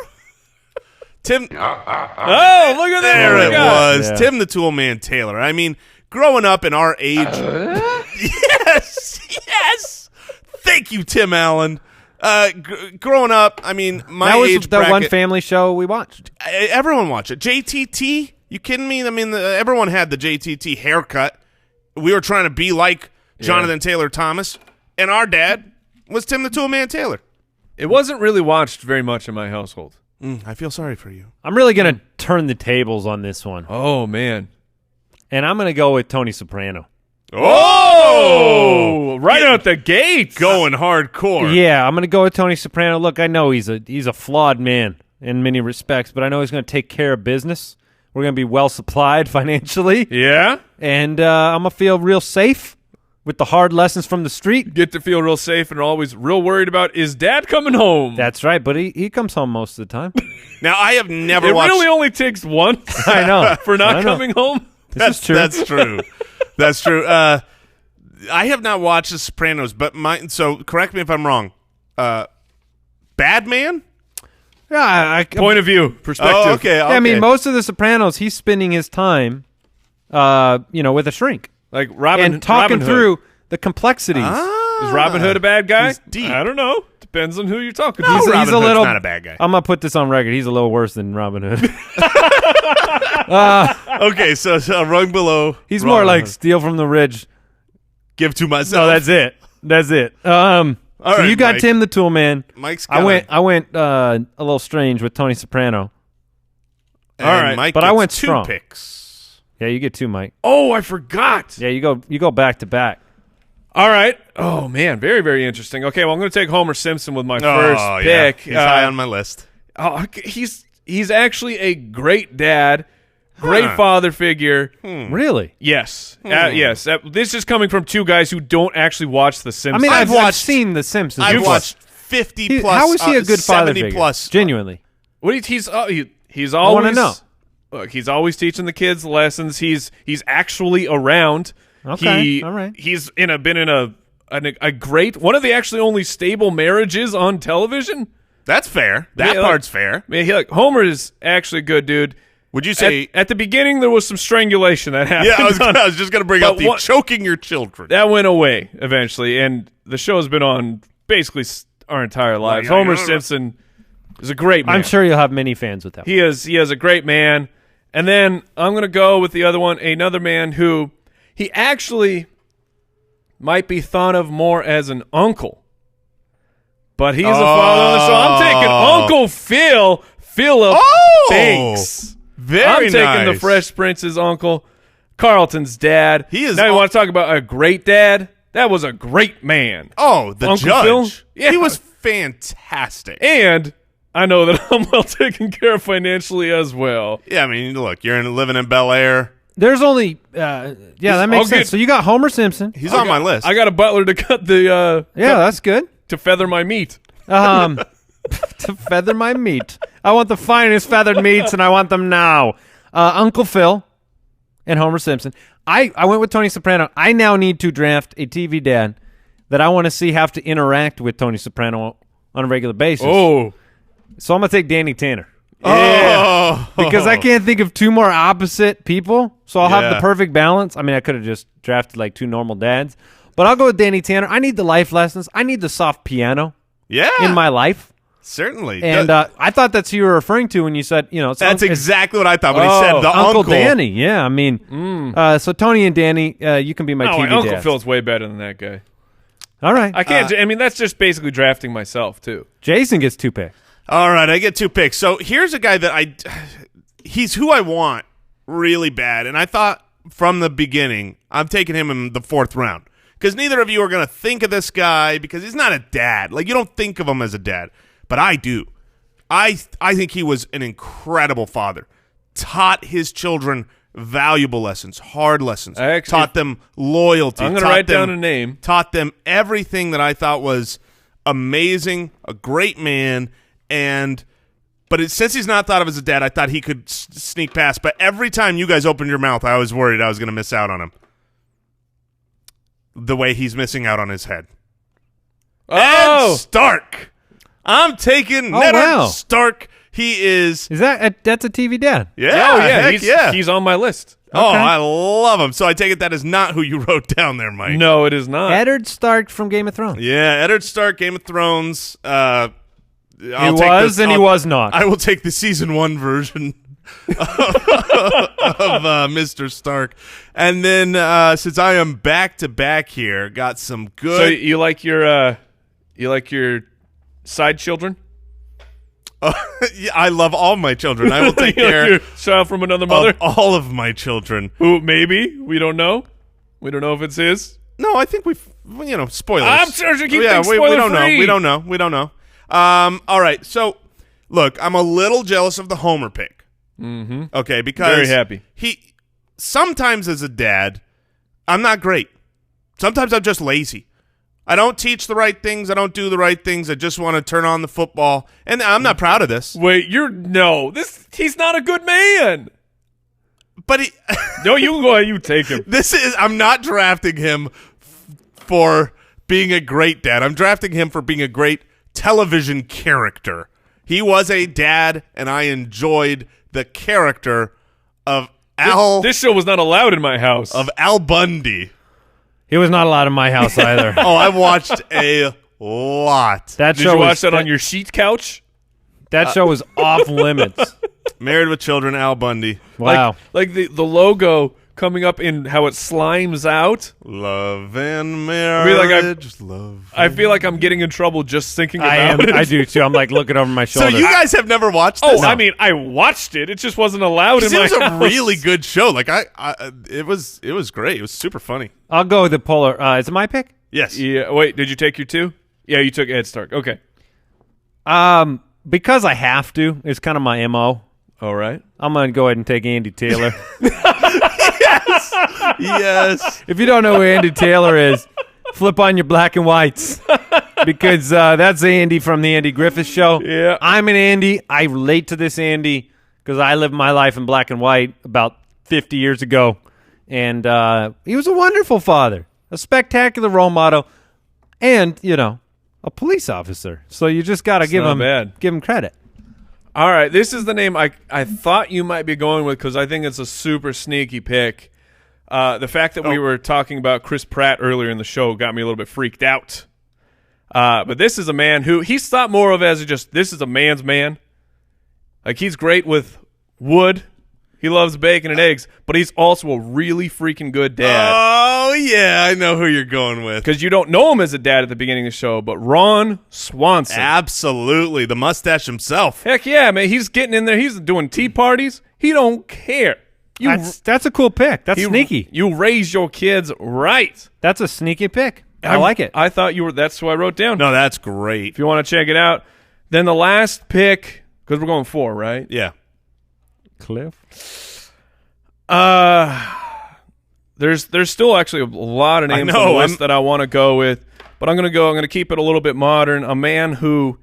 [SPEAKER 4] Tim.
[SPEAKER 3] Oh, look at that.
[SPEAKER 4] There it was.
[SPEAKER 2] Yeah.
[SPEAKER 4] Tim the Tool Man Taylor. I mean, growing up in our age. Yes. Thank you, Tim Allen. Growing up, I mean, my
[SPEAKER 2] that was
[SPEAKER 4] age
[SPEAKER 2] the
[SPEAKER 4] bracket,
[SPEAKER 2] one family show we watched.
[SPEAKER 4] everyone watched it. JTT? You kidding me? I mean, everyone had the JTT haircut. We were trying to be like Jonathan Taylor Thomas, and our dad was Tim the Tool Man Taylor.
[SPEAKER 3] It wasn't really watched very much in my household.
[SPEAKER 4] I feel sorry for you.
[SPEAKER 2] I'm really going to turn the tables on this one,
[SPEAKER 3] Oh, man.
[SPEAKER 2] and I'm going to go with Tony Soprano.
[SPEAKER 3] Oh, right out the gate.
[SPEAKER 4] Going hardcore.
[SPEAKER 2] Yeah, I'm going to go with Tony Soprano. Look, I know he's a flawed man in many respects, but I know he's going to take care of business. We're going to be well supplied financially,
[SPEAKER 3] Yeah?
[SPEAKER 2] and I'm going to feel real safe with the hard lessons from the street.
[SPEAKER 3] Get to feel real safe and always real worried about, is dad coming home?
[SPEAKER 2] That's right, but he comes home most of the time.
[SPEAKER 4] Now, I have never
[SPEAKER 3] it
[SPEAKER 4] watched.
[SPEAKER 3] really only takes one
[SPEAKER 2] I know.
[SPEAKER 3] for
[SPEAKER 2] I
[SPEAKER 3] not
[SPEAKER 2] know.
[SPEAKER 3] coming home.
[SPEAKER 2] This is true.
[SPEAKER 4] That's true. That's true. I have not watched The Sopranos, but so correct me if I'm wrong. Bad Man?
[SPEAKER 2] Yeah,
[SPEAKER 3] Point of view, perspective.
[SPEAKER 4] Oh, okay.
[SPEAKER 2] I mean, most of the Sopranos, he's spending his time, with a shrink
[SPEAKER 3] Like Robin
[SPEAKER 2] and talking
[SPEAKER 3] Robin Hood.
[SPEAKER 2] through the complexities.
[SPEAKER 3] Is Robin Hood a bad guy?
[SPEAKER 4] He's deep.
[SPEAKER 3] I don't know. Depends on who you're talking to.
[SPEAKER 4] No,
[SPEAKER 2] He's
[SPEAKER 4] Robin
[SPEAKER 2] a
[SPEAKER 4] Hood's
[SPEAKER 2] little.
[SPEAKER 4] not a bad guy.
[SPEAKER 2] I'm gonna put this on record. He's a little worse than Robin Hood.
[SPEAKER 4] Okay, so rung below.
[SPEAKER 2] He's
[SPEAKER 4] Robin
[SPEAKER 2] more like
[SPEAKER 4] Hood.
[SPEAKER 2] steal from the rich.
[SPEAKER 4] Give to myself.
[SPEAKER 2] No, that's it. That's it. So
[SPEAKER 4] right,
[SPEAKER 2] you got
[SPEAKER 4] Mike.
[SPEAKER 2] Tim the Tool Man.
[SPEAKER 4] Mike's
[SPEAKER 2] I went a little strange with Tony Soprano.
[SPEAKER 4] And
[SPEAKER 3] All right,
[SPEAKER 4] Mike
[SPEAKER 2] but I
[SPEAKER 4] gets
[SPEAKER 2] went
[SPEAKER 4] two
[SPEAKER 2] strong.
[SPEAKER 4] picks.
[SPEAKER 2] Yeah, you get two, Mike.
[SPEAKER 3] Oh, I forgot.
[SPEAKER 2] Yeah, you go back to back.
[SPEAKER 3] All right. Oh, man. Very, very interesting. Okay, well, I'm going to take Homer Simpson with my first
[SPEAKER 4] yeah.
[SPEAKER 3] pick.
[SPEAKER 4] He's high on my list.
[SPEAKER 3] He's actually a great dad, great father figure.
[SPEAKER 2] Really?
[SPEAKER 3] Yes. Yes. This is coming from two guys who don't actually watch The
[SPEAKER 2] I
[SPEAKER 3] Simpsons.
[SPEAKER 2] mean,
[SPEAKER 4] I've
[SPEAKER 2] I've
[SPEAKER 4] watched-
[SPEAKER 2] seen The Simpsons.
[SPEAKER 4] I've
[SPEAKER 2] before.
[SPEAKER 4] watched 50 plus.
[SPEAKER 2] How is he a good father
[SPEAKER 4] 70
[SPEAKER 2] figure?
[SPEAKER 4] plus.
[SPEAKER 2] Genuinely.
[SPEAKER 3] He's always.
[SPEAKER 2] wanna know.
[SPEAKER 3] Look, he's always teaching the kids lessons. He's actually around.
[SPEAKER 2] Okay, all right.
[SPEAKER 3] He's been in a great, one of the actually only stable marriages on television.
[SPEAKER 4] That's fair. That
[SPEAKER 3] Yeah,
[SPEAKER 4] part's fair.
[SPEAKER 3] I mean, Homer is actually a good dude.
[SPEAKER 4] Would you say?
[SPEAKER 3] At the beginning there was some strangulation that happened?
[SPEAKER 4] Yeah, I was just going to bring
[SPEAKER 3] But
[SPEAKER 4] up the choking your children.
[SPEAKER 3] that went away eventually, and the show's been on basically our entire lives. Homer Simpson is a great man.
[SPEAKER 2] I'm sure you'll have many fans with that.
[SPEAKER 3] He is a great man. And then I'm going to go with the other one, another man who he actually might be thought of more as an uncle. But he's a father on the show. I'm taking Uncle Philip Banks.
[SPEAKER 4] Very
[SPEAKER 3] I'm taking the Fresh Prince's uncle, Carlton's dad.
[SPEAKER 4] He is
[SPEAKER 3] now you want to talk about a great dad? That was a great man.
[SPEAKER 4] Oh, the
[SPEAKER 3] Uncle
[SPEAKER 4] judge.
[SPEAKER 3] Phil? Yeah.
[SPEAKER 4] He was fantastic.
[SPEAKER 3] And I know that I'm well taken care of financially as well.
[SPEAKER 4] Yeah, I mean, look, you're living in Bel Air.
[SPEAKER 2] There's only that makes sense. So you got Homer Simpson.
[SPEAKER 4] He's on my list.
[SPEAKER 3] I got a butler to cut the
[SPEAKER 2] That's good.
[SPEAKER 3] to feather my meat.
[SPEAKER 2] To feather my meat. I want the finest feathered meats, and I want them now. Uncle Phil and Homer Simpson. I went with Tony Soprano. I now need to draft a TV dad that I want to see have to interact with Tony Soprano on a regular basis.
[SPEAKER 3] Oh.
[SPEAKER 2] So I'm going to take Danny Tanner.
[SPEAKER 4] Oh.
[SPEAKER 2] Because I can't think of two more opposite people, so I'll have the perfect balance. I mean, I could have just drafted like two normal dads, but I'll go with Danny Tanner. I need the life lessons. I need the soft piano in my life.
[SPEAKER 4] Certainly.
[SPEAKER 2] And I thought that's who you were referring to when you said,
[SPEAKER 4] that's exactly what I thought when he said the
[SPEAKER 2] Uncle Danny. Yeah, I mean, so Tony and Danny, you can be my TV
[SPEAKER 3] Uncle
[SPEAKER 2] dads.
[SPEAKER 3] Phil's way better than that guy.
[SPEAKER 2] All right.
[SPEAKER 3] I can't. I mean, that's just basically drafting myself too.
[SPEAKER 2] Jason gets 2 picks.
[SPEAKER 4] All right, I get 2 picks. So here's a guy that he's who I want really bad. And I thought from the beginning, I'm taking him in the 4th round. Because neither of you are going to think of this guy because he's not a dad. Like, you don't think of him as a dad. But I do. I think he was an incredible father. Taught his children valuable lessons, hard lessons. Taught them loyalty.
[SPEAKER 3] I'm going to write down a name.
[SPEAKER 4] Taught them everything that I thought was amazing, a great man. But since he's not thought of as a dad, I thought he could sneak past. But every time you guys opened your mouth, I was worried I was going to miss out on him. The way he's missing out on his head.
[SPEAKER 3] Oh!
[SPEAKER 4] Ed Stark. I'm taking Ned Stark. He is.
[SPEAKER 2] That's a TV dad?
[SPEAKER 4] Yeah.
[SPEAKER 3] He's on my list.
[SPEAKER 4] Oh, I love him. So I take it that is not who you wrote down there, Mike.
[SPEAKER 3] No, it is not.
[SPEAKER 2] Eddard Stark from Game of Thrones.
[SPEAKER 4] Yeah, Eddard Stark, Game of Thrones.
[SPEAKER 2] He was not.
[SPEAKER 4] I will take the season 1 version of Mr. Stark. And then since I am back to back here, got some good.
[SPEAKER 3] So you like your side children?
[SPEAKER 4] Yeah, I love all my children. I will take care
[SPEAKER 3] your child from another mother.
[SPEAKER 4] Of all of my children.
[SPEAKER 3] Who maybe we don't know. We don't know if it's his.
[SPEAKER 4] No, I think spoilers.
[SPEAKER 3] I'm sure you keep things spoiler
[SPEAKER 4] we don't
[SPEAKER 3] free.
[SPEAKER 4] know. We don't know. All right. So, look, I'm a little jealous of the Homer pick.
[SPEAKER 3] Mm-hmm.
[SPEAKER 4] Okay, because
[SPEAKER 3] very happy.
[SPEAKER 4] He sometimes as a dad, I'm not great. Sometimes I'm just lazy. I don't teach the right things. I don't do the right things. I just want to turn on the football, and I'm not proud of this.
[SPEAKER 3] Wait, he's not a good man.
[SPEAKER 4] But he
[SPEAKER 3] no, you go ahead. You take him.
[SPEAKER 4] I'm not drafting him for being a great dad. I'm drafting him for being a great television character. He was a dad, and I enjoyed the character of Al.
[SPEAKER 3] This show was not allowed in my house.
[SPEAKER 4] Of Al Bundy.
[SPEAKER 2] He was not allowed in my house either.
[SPEAKER 4] Oh, I watched a lot.
[SPEAKER 3] Did you watch that on your sheet couch?
[SPEAKER 2] That show was off limits.
[SPEAKER 4] Married with Children, Al Bundy.
[SPEAKER 2] Wow.
[SPEAKER 3] Like the logo coming up in how it slimes out.
[SPEAKER 4] Love and marriage.
[SPEAKER 3] I feel like I'm getting in trouble just thinking about it.
[SPEAKER 2] I do too. I'm like looking over my shoulder.
[SPEAKER 4] So you guys have never watched this?
[SPEAKER 3] I mean, I watched it. It just wasn't allowed in my house.
[SPEAKER 4] It was a really good show. Like it was great. It was super funny.
[SPEAKER 2] I'll go with the polar. Is it my pick?
[SPEAKER 4] Yes.
[SPEAKER 3] Yeah. Wait, did you take your 2? Yeah, you took Ed Stark. Okay.
[SPEAKER 2] Because I have to. It's kind of my MO.
[SPEAKER 3] All right.
[SPEAKER 2] I'm going to go ahead and take Andy Taylor.
[SPEAKER 4] Yes.
[SPEAKER 2] If you don't know who Andy Taylor is, flip on your black and whites. Because that's Andy from the Andy Griffith Show.
[SPEAKER 3] Yeah.
[SPEAKER 2] I'm an Andy. I relate to this Andy because I lived my life in black and white about 50 years ago. And he was a wonderful father, a spectacular role model, and, a police officer. So you just got to give him credit.
[SPEAKER 3] All right, this is the name I thought you might be going with because I think it's a super sneaky pick. The fact that we were talking about Chris Pratt earlier in the show got me a little bit freaked out. But this is a man who he's thought more of as this is a man's man. Like, he's great with wood. He loves bacon and eggs, but he's also a really freaking good dad.
[SPEAKER 4] Oh, yeah, I know who you're going with.
[SPEAKER 3] Because you don't know him as a dad at the beginning of the show, but Ron Swanson.
[SPEAKER 4] Absolutely, the mustache himself.
[SPEAKER 3] Heck yeah, man. He's getting in there. He's doing tea parties. He don't care.
[SPEAKER 2] That's a cool pick. That's sneaky.
[SPEAKER 3] You raise your kids right.
[SPEAKER 2] That's a sneaky pick. I like it.
[SPEAKER 3] I thought that's what I wrote down.
[SPEAKER 4] No, that's great.
[SPEAKER 3] If you want to check it out, Then the last pick, because we're going 4, right?
[SPEAKER 4] Yeah.
[SPEAKER 2] Cliff.
[SPEAKER 3] There's still actually a lot of names on the list that I want to go with, but I'm going to keep it a little bit modern. A man who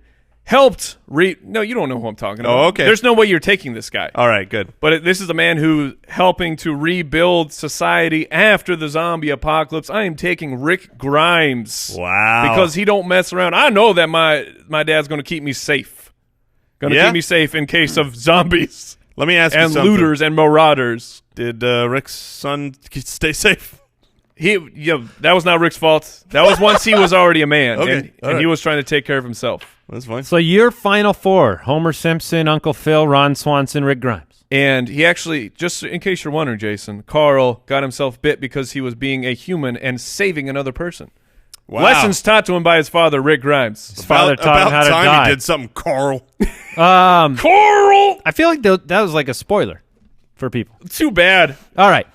[SPEAKER 3] helped No, you don't know who I'm talking about.
[SPEAKER 4] Oh, okay.
[SPEAKER 3] There's no way you're taking this guy.
[SPEAKER 4] All right, good.
[SPEAKER 3] But this is a man who helping to rebuild society after the zombie apocalypse. I am taking Rick Grimes.
[SPEAKER 4] Wow.
[SPEAKER 3] Because he don't mess around. I know that my dad's going to keep me safe. Going to keep me safe in case of zombies.
[SPEAKER 4] Let me ask you something.
[SPEAKER 3] And looters and marauders.
[SPEAKER 4] Did Rick's son stay safe?
[SPEAKER 3] That was not Rick's fault. That was once he was already a man.
[SPEAKER 4] Okay.
[SPEAKER 3] And he was trying to take care of himself.
[SPEAKER 4] That's fine.
[SPEAKER 2] So your final 4, Homer Simpson, Uncle Phil, Ron Swanson, Rick Grimes.
[SPEAKER 3] And he actually, just in case you're wondering, Jason, Carl got himself bit because he was being a human and saving another person.
[SPEAKER 4] Wow.
[SPEAKER 3] Lessons taught to him by his father, Rick Grimes.
[SPEAKER 2] His father taught him how to
[SPEAKER 4] time
[SPEAKER 2] die.
[SPEAKER 4] he did something, Carl.
[SPEAKER 3] Carl!
[SPEAKER 2] I feel like that was like a spoiler for people.
[SPEAKER 3] Too bad.
[SPEAKER 2] All right.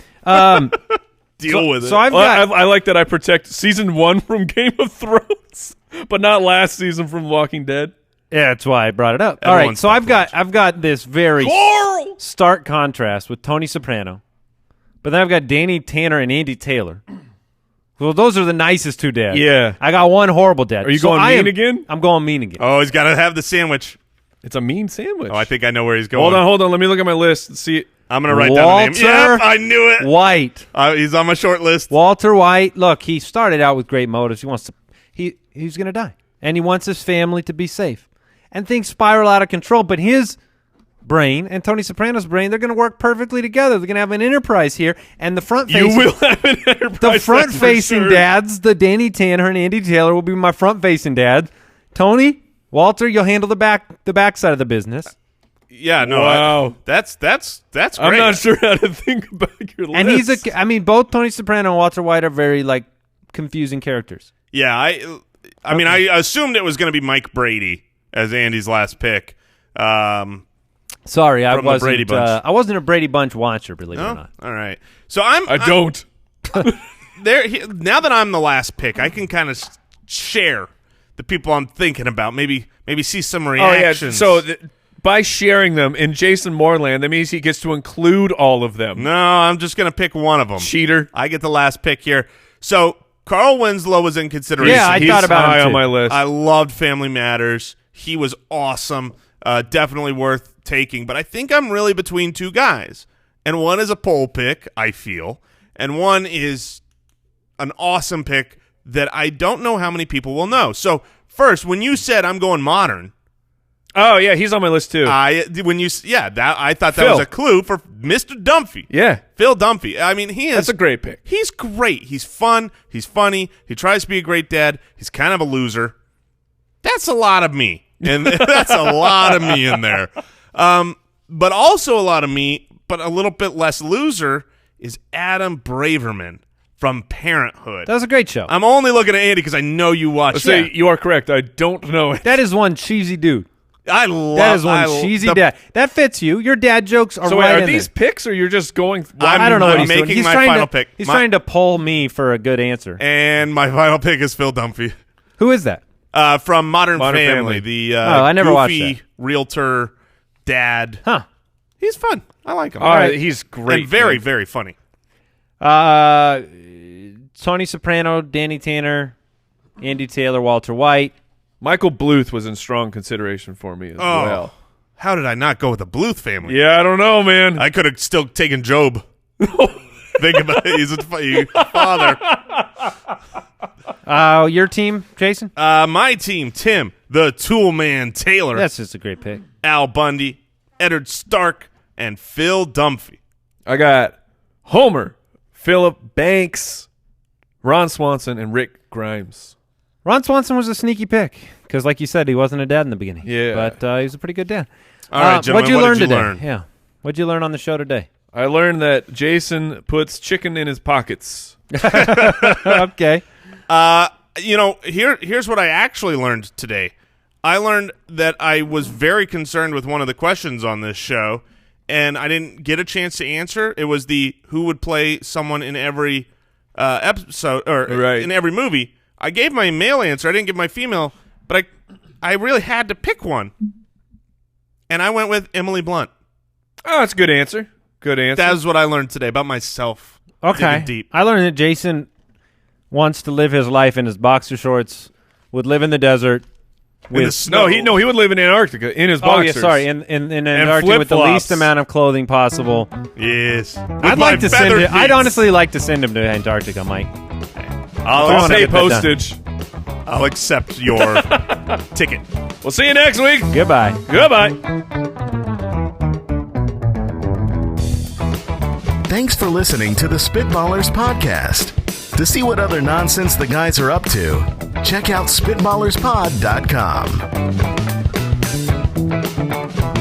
[SPEAKER 4] Deal with it.
[SPEAKER 2] So I've got...
[SPEAKER 3] I like that I protect season 1 from Game of Thrones, but not last season from Walking Dead.
[SPEAKER 2] Yeah, that's why I brought it up.
[SPEAKER 4] Everyone's
[SPEAKER 2] All right, so I've got this very
[SPEAKER 3] Carl!
[SPEAKER 2] stark contrast with Tony Soprano, but then I've got Danny Tanner and Andy Taylor. Well, those are the nicest 2 dads.
[SPEAKER 3] Yeah.
[SPEAKER 2] I got one horrible dad.
[SPEAKER 3] Are you going mean again?
[SPEAKER 2] I'm going mean again.
[SPEAKER 4] Oh, he's got to have the sandwich.
[SPEAKER 3] It's a mean sandwich.
[SPEAKER 4] Oh, I think I know where he's going.
[SPEAKER 3] Hold on. Let me look at my list and see.
[SPEAKER 4] I'm going to write down the name. Yep, I knew it.
[SPEAKER 2] White.
[SPEAKER 4] He's on my short list.
[SPEAKER 2] Walter White. Look, he started out with great motives. He wants to. He's going to die, and he wants his family to be safe. And things spiral out of control. But his brain and Tony Soprano's brain, they're going to work perfectly together. They're going to have an enterprise here, and the front-facing.
[SPEAKER 3] You will have an enterprise.
[SPEAKER 2] The front-facing dads, the Danny Tanner and Andy Taylor, will be my front-facing dads. Tony, Walter, you'll handle the back side of the business.
[SPEAKER 4] Yeah, no.
[SPEAKER 3] Wow.
[SPEAKER 4] That's great.
[SPEAKER 3] I'm not sure how to think about your list.
[SPEAKER 2] And both Tony Soprano and Walter White are very confusing characters.
[SPEAKER 4] Yeah, I mean, I assumed it was going to be Mike Brady as Andy's last pick.
[SPEAKER 2] Sorry, I
[SPEAKER 4] the Brady Bunch.
[SPEAKER 2] I wasn't a Brady Bunch watcher, believe it or not.
[SPEAKER 4] All right. So I
[SPEAKER 3] don't.
[SPEAKER 4] Now that I'm the last pick, I can kind of share the people I'm thinking about. Maybe see some reactions.
[SPEAKER 3] Oh, yeah. So by sharing them in Jason Moreland, that means he gets to include all of them.
[SPEAKER 4] No, I'm just going to pick one of them.
[SPEAKER 3] Cheater.
[SPEAKER 4] I get the last pick here. So Carl Winslow was in consideration.
[SPEAKER 2] Yeah, I thought about him
[SPEAKER 3] high
[SPEAKER 2] too.
[SPEAKER 3] on my list.
[SPEAKER 4] I loved Family Matters. He was awesome. Definitely worth taking. But I think I'm really between 2 guys. And one is a poll pick, I feel. And one is an awesome pick that I don't know how many people will know. So first, when you said I'm going modern.
[SPEAKER 3] Oh, yeah, he's on my list too.
[SPEAKER 4] I thought that
[SPEAKER 3] Phil.
[SPEAKER 4] was a clue for Mr. Dunphy.
[SPEAKER 3] Yeah.
[SPEAKER 4] Phil Dunphy. I mean,
[SPEAKER 3] That's a great pick.
[SPEAKER 4] He's great. He's fun. He's funny. He tries to be a great dad. He's kind of a loser. That's a lot of me. And that's a lot of me in there. But also a lot of me, but a little bit less loser, is Adam Braverman from Parenthood.
[SPEAKER 2] That was a great show.
[SPEAKER 4] I'm only looking at Andy because I know you watched
[SPEAKER 3] So
[SPEAKER 4] it.
[SPEAKER 3] you are correct. I don't know it.
[SPEAKER 2] That is one cheesy dude.
[SPEAKER 4] That
[SPEAKER 2] is one cheesy dad. That fits you. Your dad jokes are
[SPEAKER 3] So
[SPEAKER 2] right
[SPEAKER 3] wait, are
[SPEAKER 2] in
[SPEAKER 3] these
[SPEAKER 2] there.
[SPEAKER 3] picks, or you're just going?
[SPEAKER 2] I don't know what
[SPEAKER 4] I'm
[SPEAKER 2] he's doing.
[SPEAKER 4] making
[SPEAKER 2] He's
[SPEAKER 4] my
[SPEAKER 2] trying
[SPEAKER 4] final
[SPEAKER 2] to,
[SPEAKER 4] pick.
[SPEAKER 2] He's trying to pull me for a good answer.
[SPEAKER 4] And my final pick is Phil Dunphy.
[SPEAKER 2] Who is that?
[SPEAKER 4] From Modern
[SPEAKER 3] Modern
[SPEAKER 4] Family.
[SPEAKER 3] Family.
[SPEAKER 4] The
[SPEAKER 2] I never watched
[SPEAKER 4] goofy
[SPEAKER 2] that.
[SPEAKER 4] realtor dad.
[SPEAKER 2] Huh.
[SPEAKER 4] He's fun. I like him.
[SPEAKER 3] All right, he's great.
[SPEAKER 4] And very,
[SPEAKER 3] man.
[SPEAKER 4] very funny.
[SPEAKER 2] Tony Soprano, Danny Tanner, Andy Taylor, Walter White.
[SPEAKER 3] Michael Bluth was in strong consideration for me as well.
[SPEAKER 4] How did I not go with the Bluth family?
[SPEAKER 3] Yeah, I don't know, man.
[SPEAKER 4] I could have still taken Job. Think about it. He's a father.
[SPEAKER 2] Your team, Jason?
[SPEAKER 4] My team, Tim, the Tool Man Taylor,
[SPEAKER 2] That's just a great pick.
[SPEAKER 4] Al Bundy, Eddard Stark, and Phil Dunphy.
[SPEAKER 3] I got Homer, Philip Banks, Ron Swanson, and Rick Grimes.
[SPEAKER 2] Ron Swanson was a sneaky pick because, like you said, he wasn't a dad in the beginning.
[SPEAKER 3] Yeah.
[SPEAKER 2] But he was a pretty good dad.
[SPEAKER 4] All right, gentlemen,
[SPEAKER 2] what'd you
[SPEAKER 4] what
[SPEAKER 2] learn
[SPEAKER 4] did you
[SPEAKER 2] today?
[SPEAKER 4] learn?
[SPEAKER 2] Yeah. What'd you learn on the show today?
[SPEAKER 3] I learned that Jason puts chicken in his pockets.
[SPEAKER 2] Okay.
[SPEAKER 4] Here's what I actually learned today. I learned that I was very concerned with one of the questions on this show, and I didn't get a chance to answer. It was the who would play someone in every episode or
[SPEAKER 3] Right.
[SPEAKER 4] in every movie. I gave my male answer. I didn't give my female, but I really had to pick one. And I went with Emily Blunt.
[SPEAKER 3] Oh, that's a good answer. Good answer.
[SPEAKER 4] That was what I learned today about myself.
[SPEAKER 2] Okay.
[SPEAKER 4] Digging deep.
[SPEAKER 2] I learned that Jason wants to live his life in his boxer shorts, would live in the desert.
[SPEAKER 4] In the snow.
[SPEAKER 3] He would live in Antarctica in his boxers.
[SPEAKER 2] Oh, yeah, sorry. In Antarctica with the
[SPEAKER 3] flip-flops.
[SPEAKER 2] least amount of clothing possible.
[SPEAKER 4] Yes.
[SPEAKER 2] I'd like to send him. I'd honestly like to send him to Antarctica, Mike.
[SPEAKER 4] I'll
[SPEAKER 3] Pay
[SPEAKER 2] get that done.
[SPEAKER 3] postage.
[SPEAKER 4] I'll accept your ticket.
[SPEAKER 3] We'll see you next week.
[SPEAKER 2] Goodbye.
[SPEAKER 3] Goodbye.
[SPEAKER 1] Thanks for listening to the Spitballers podcast. To see what other nonsense the guys are up to, check out SpitballersPod.com.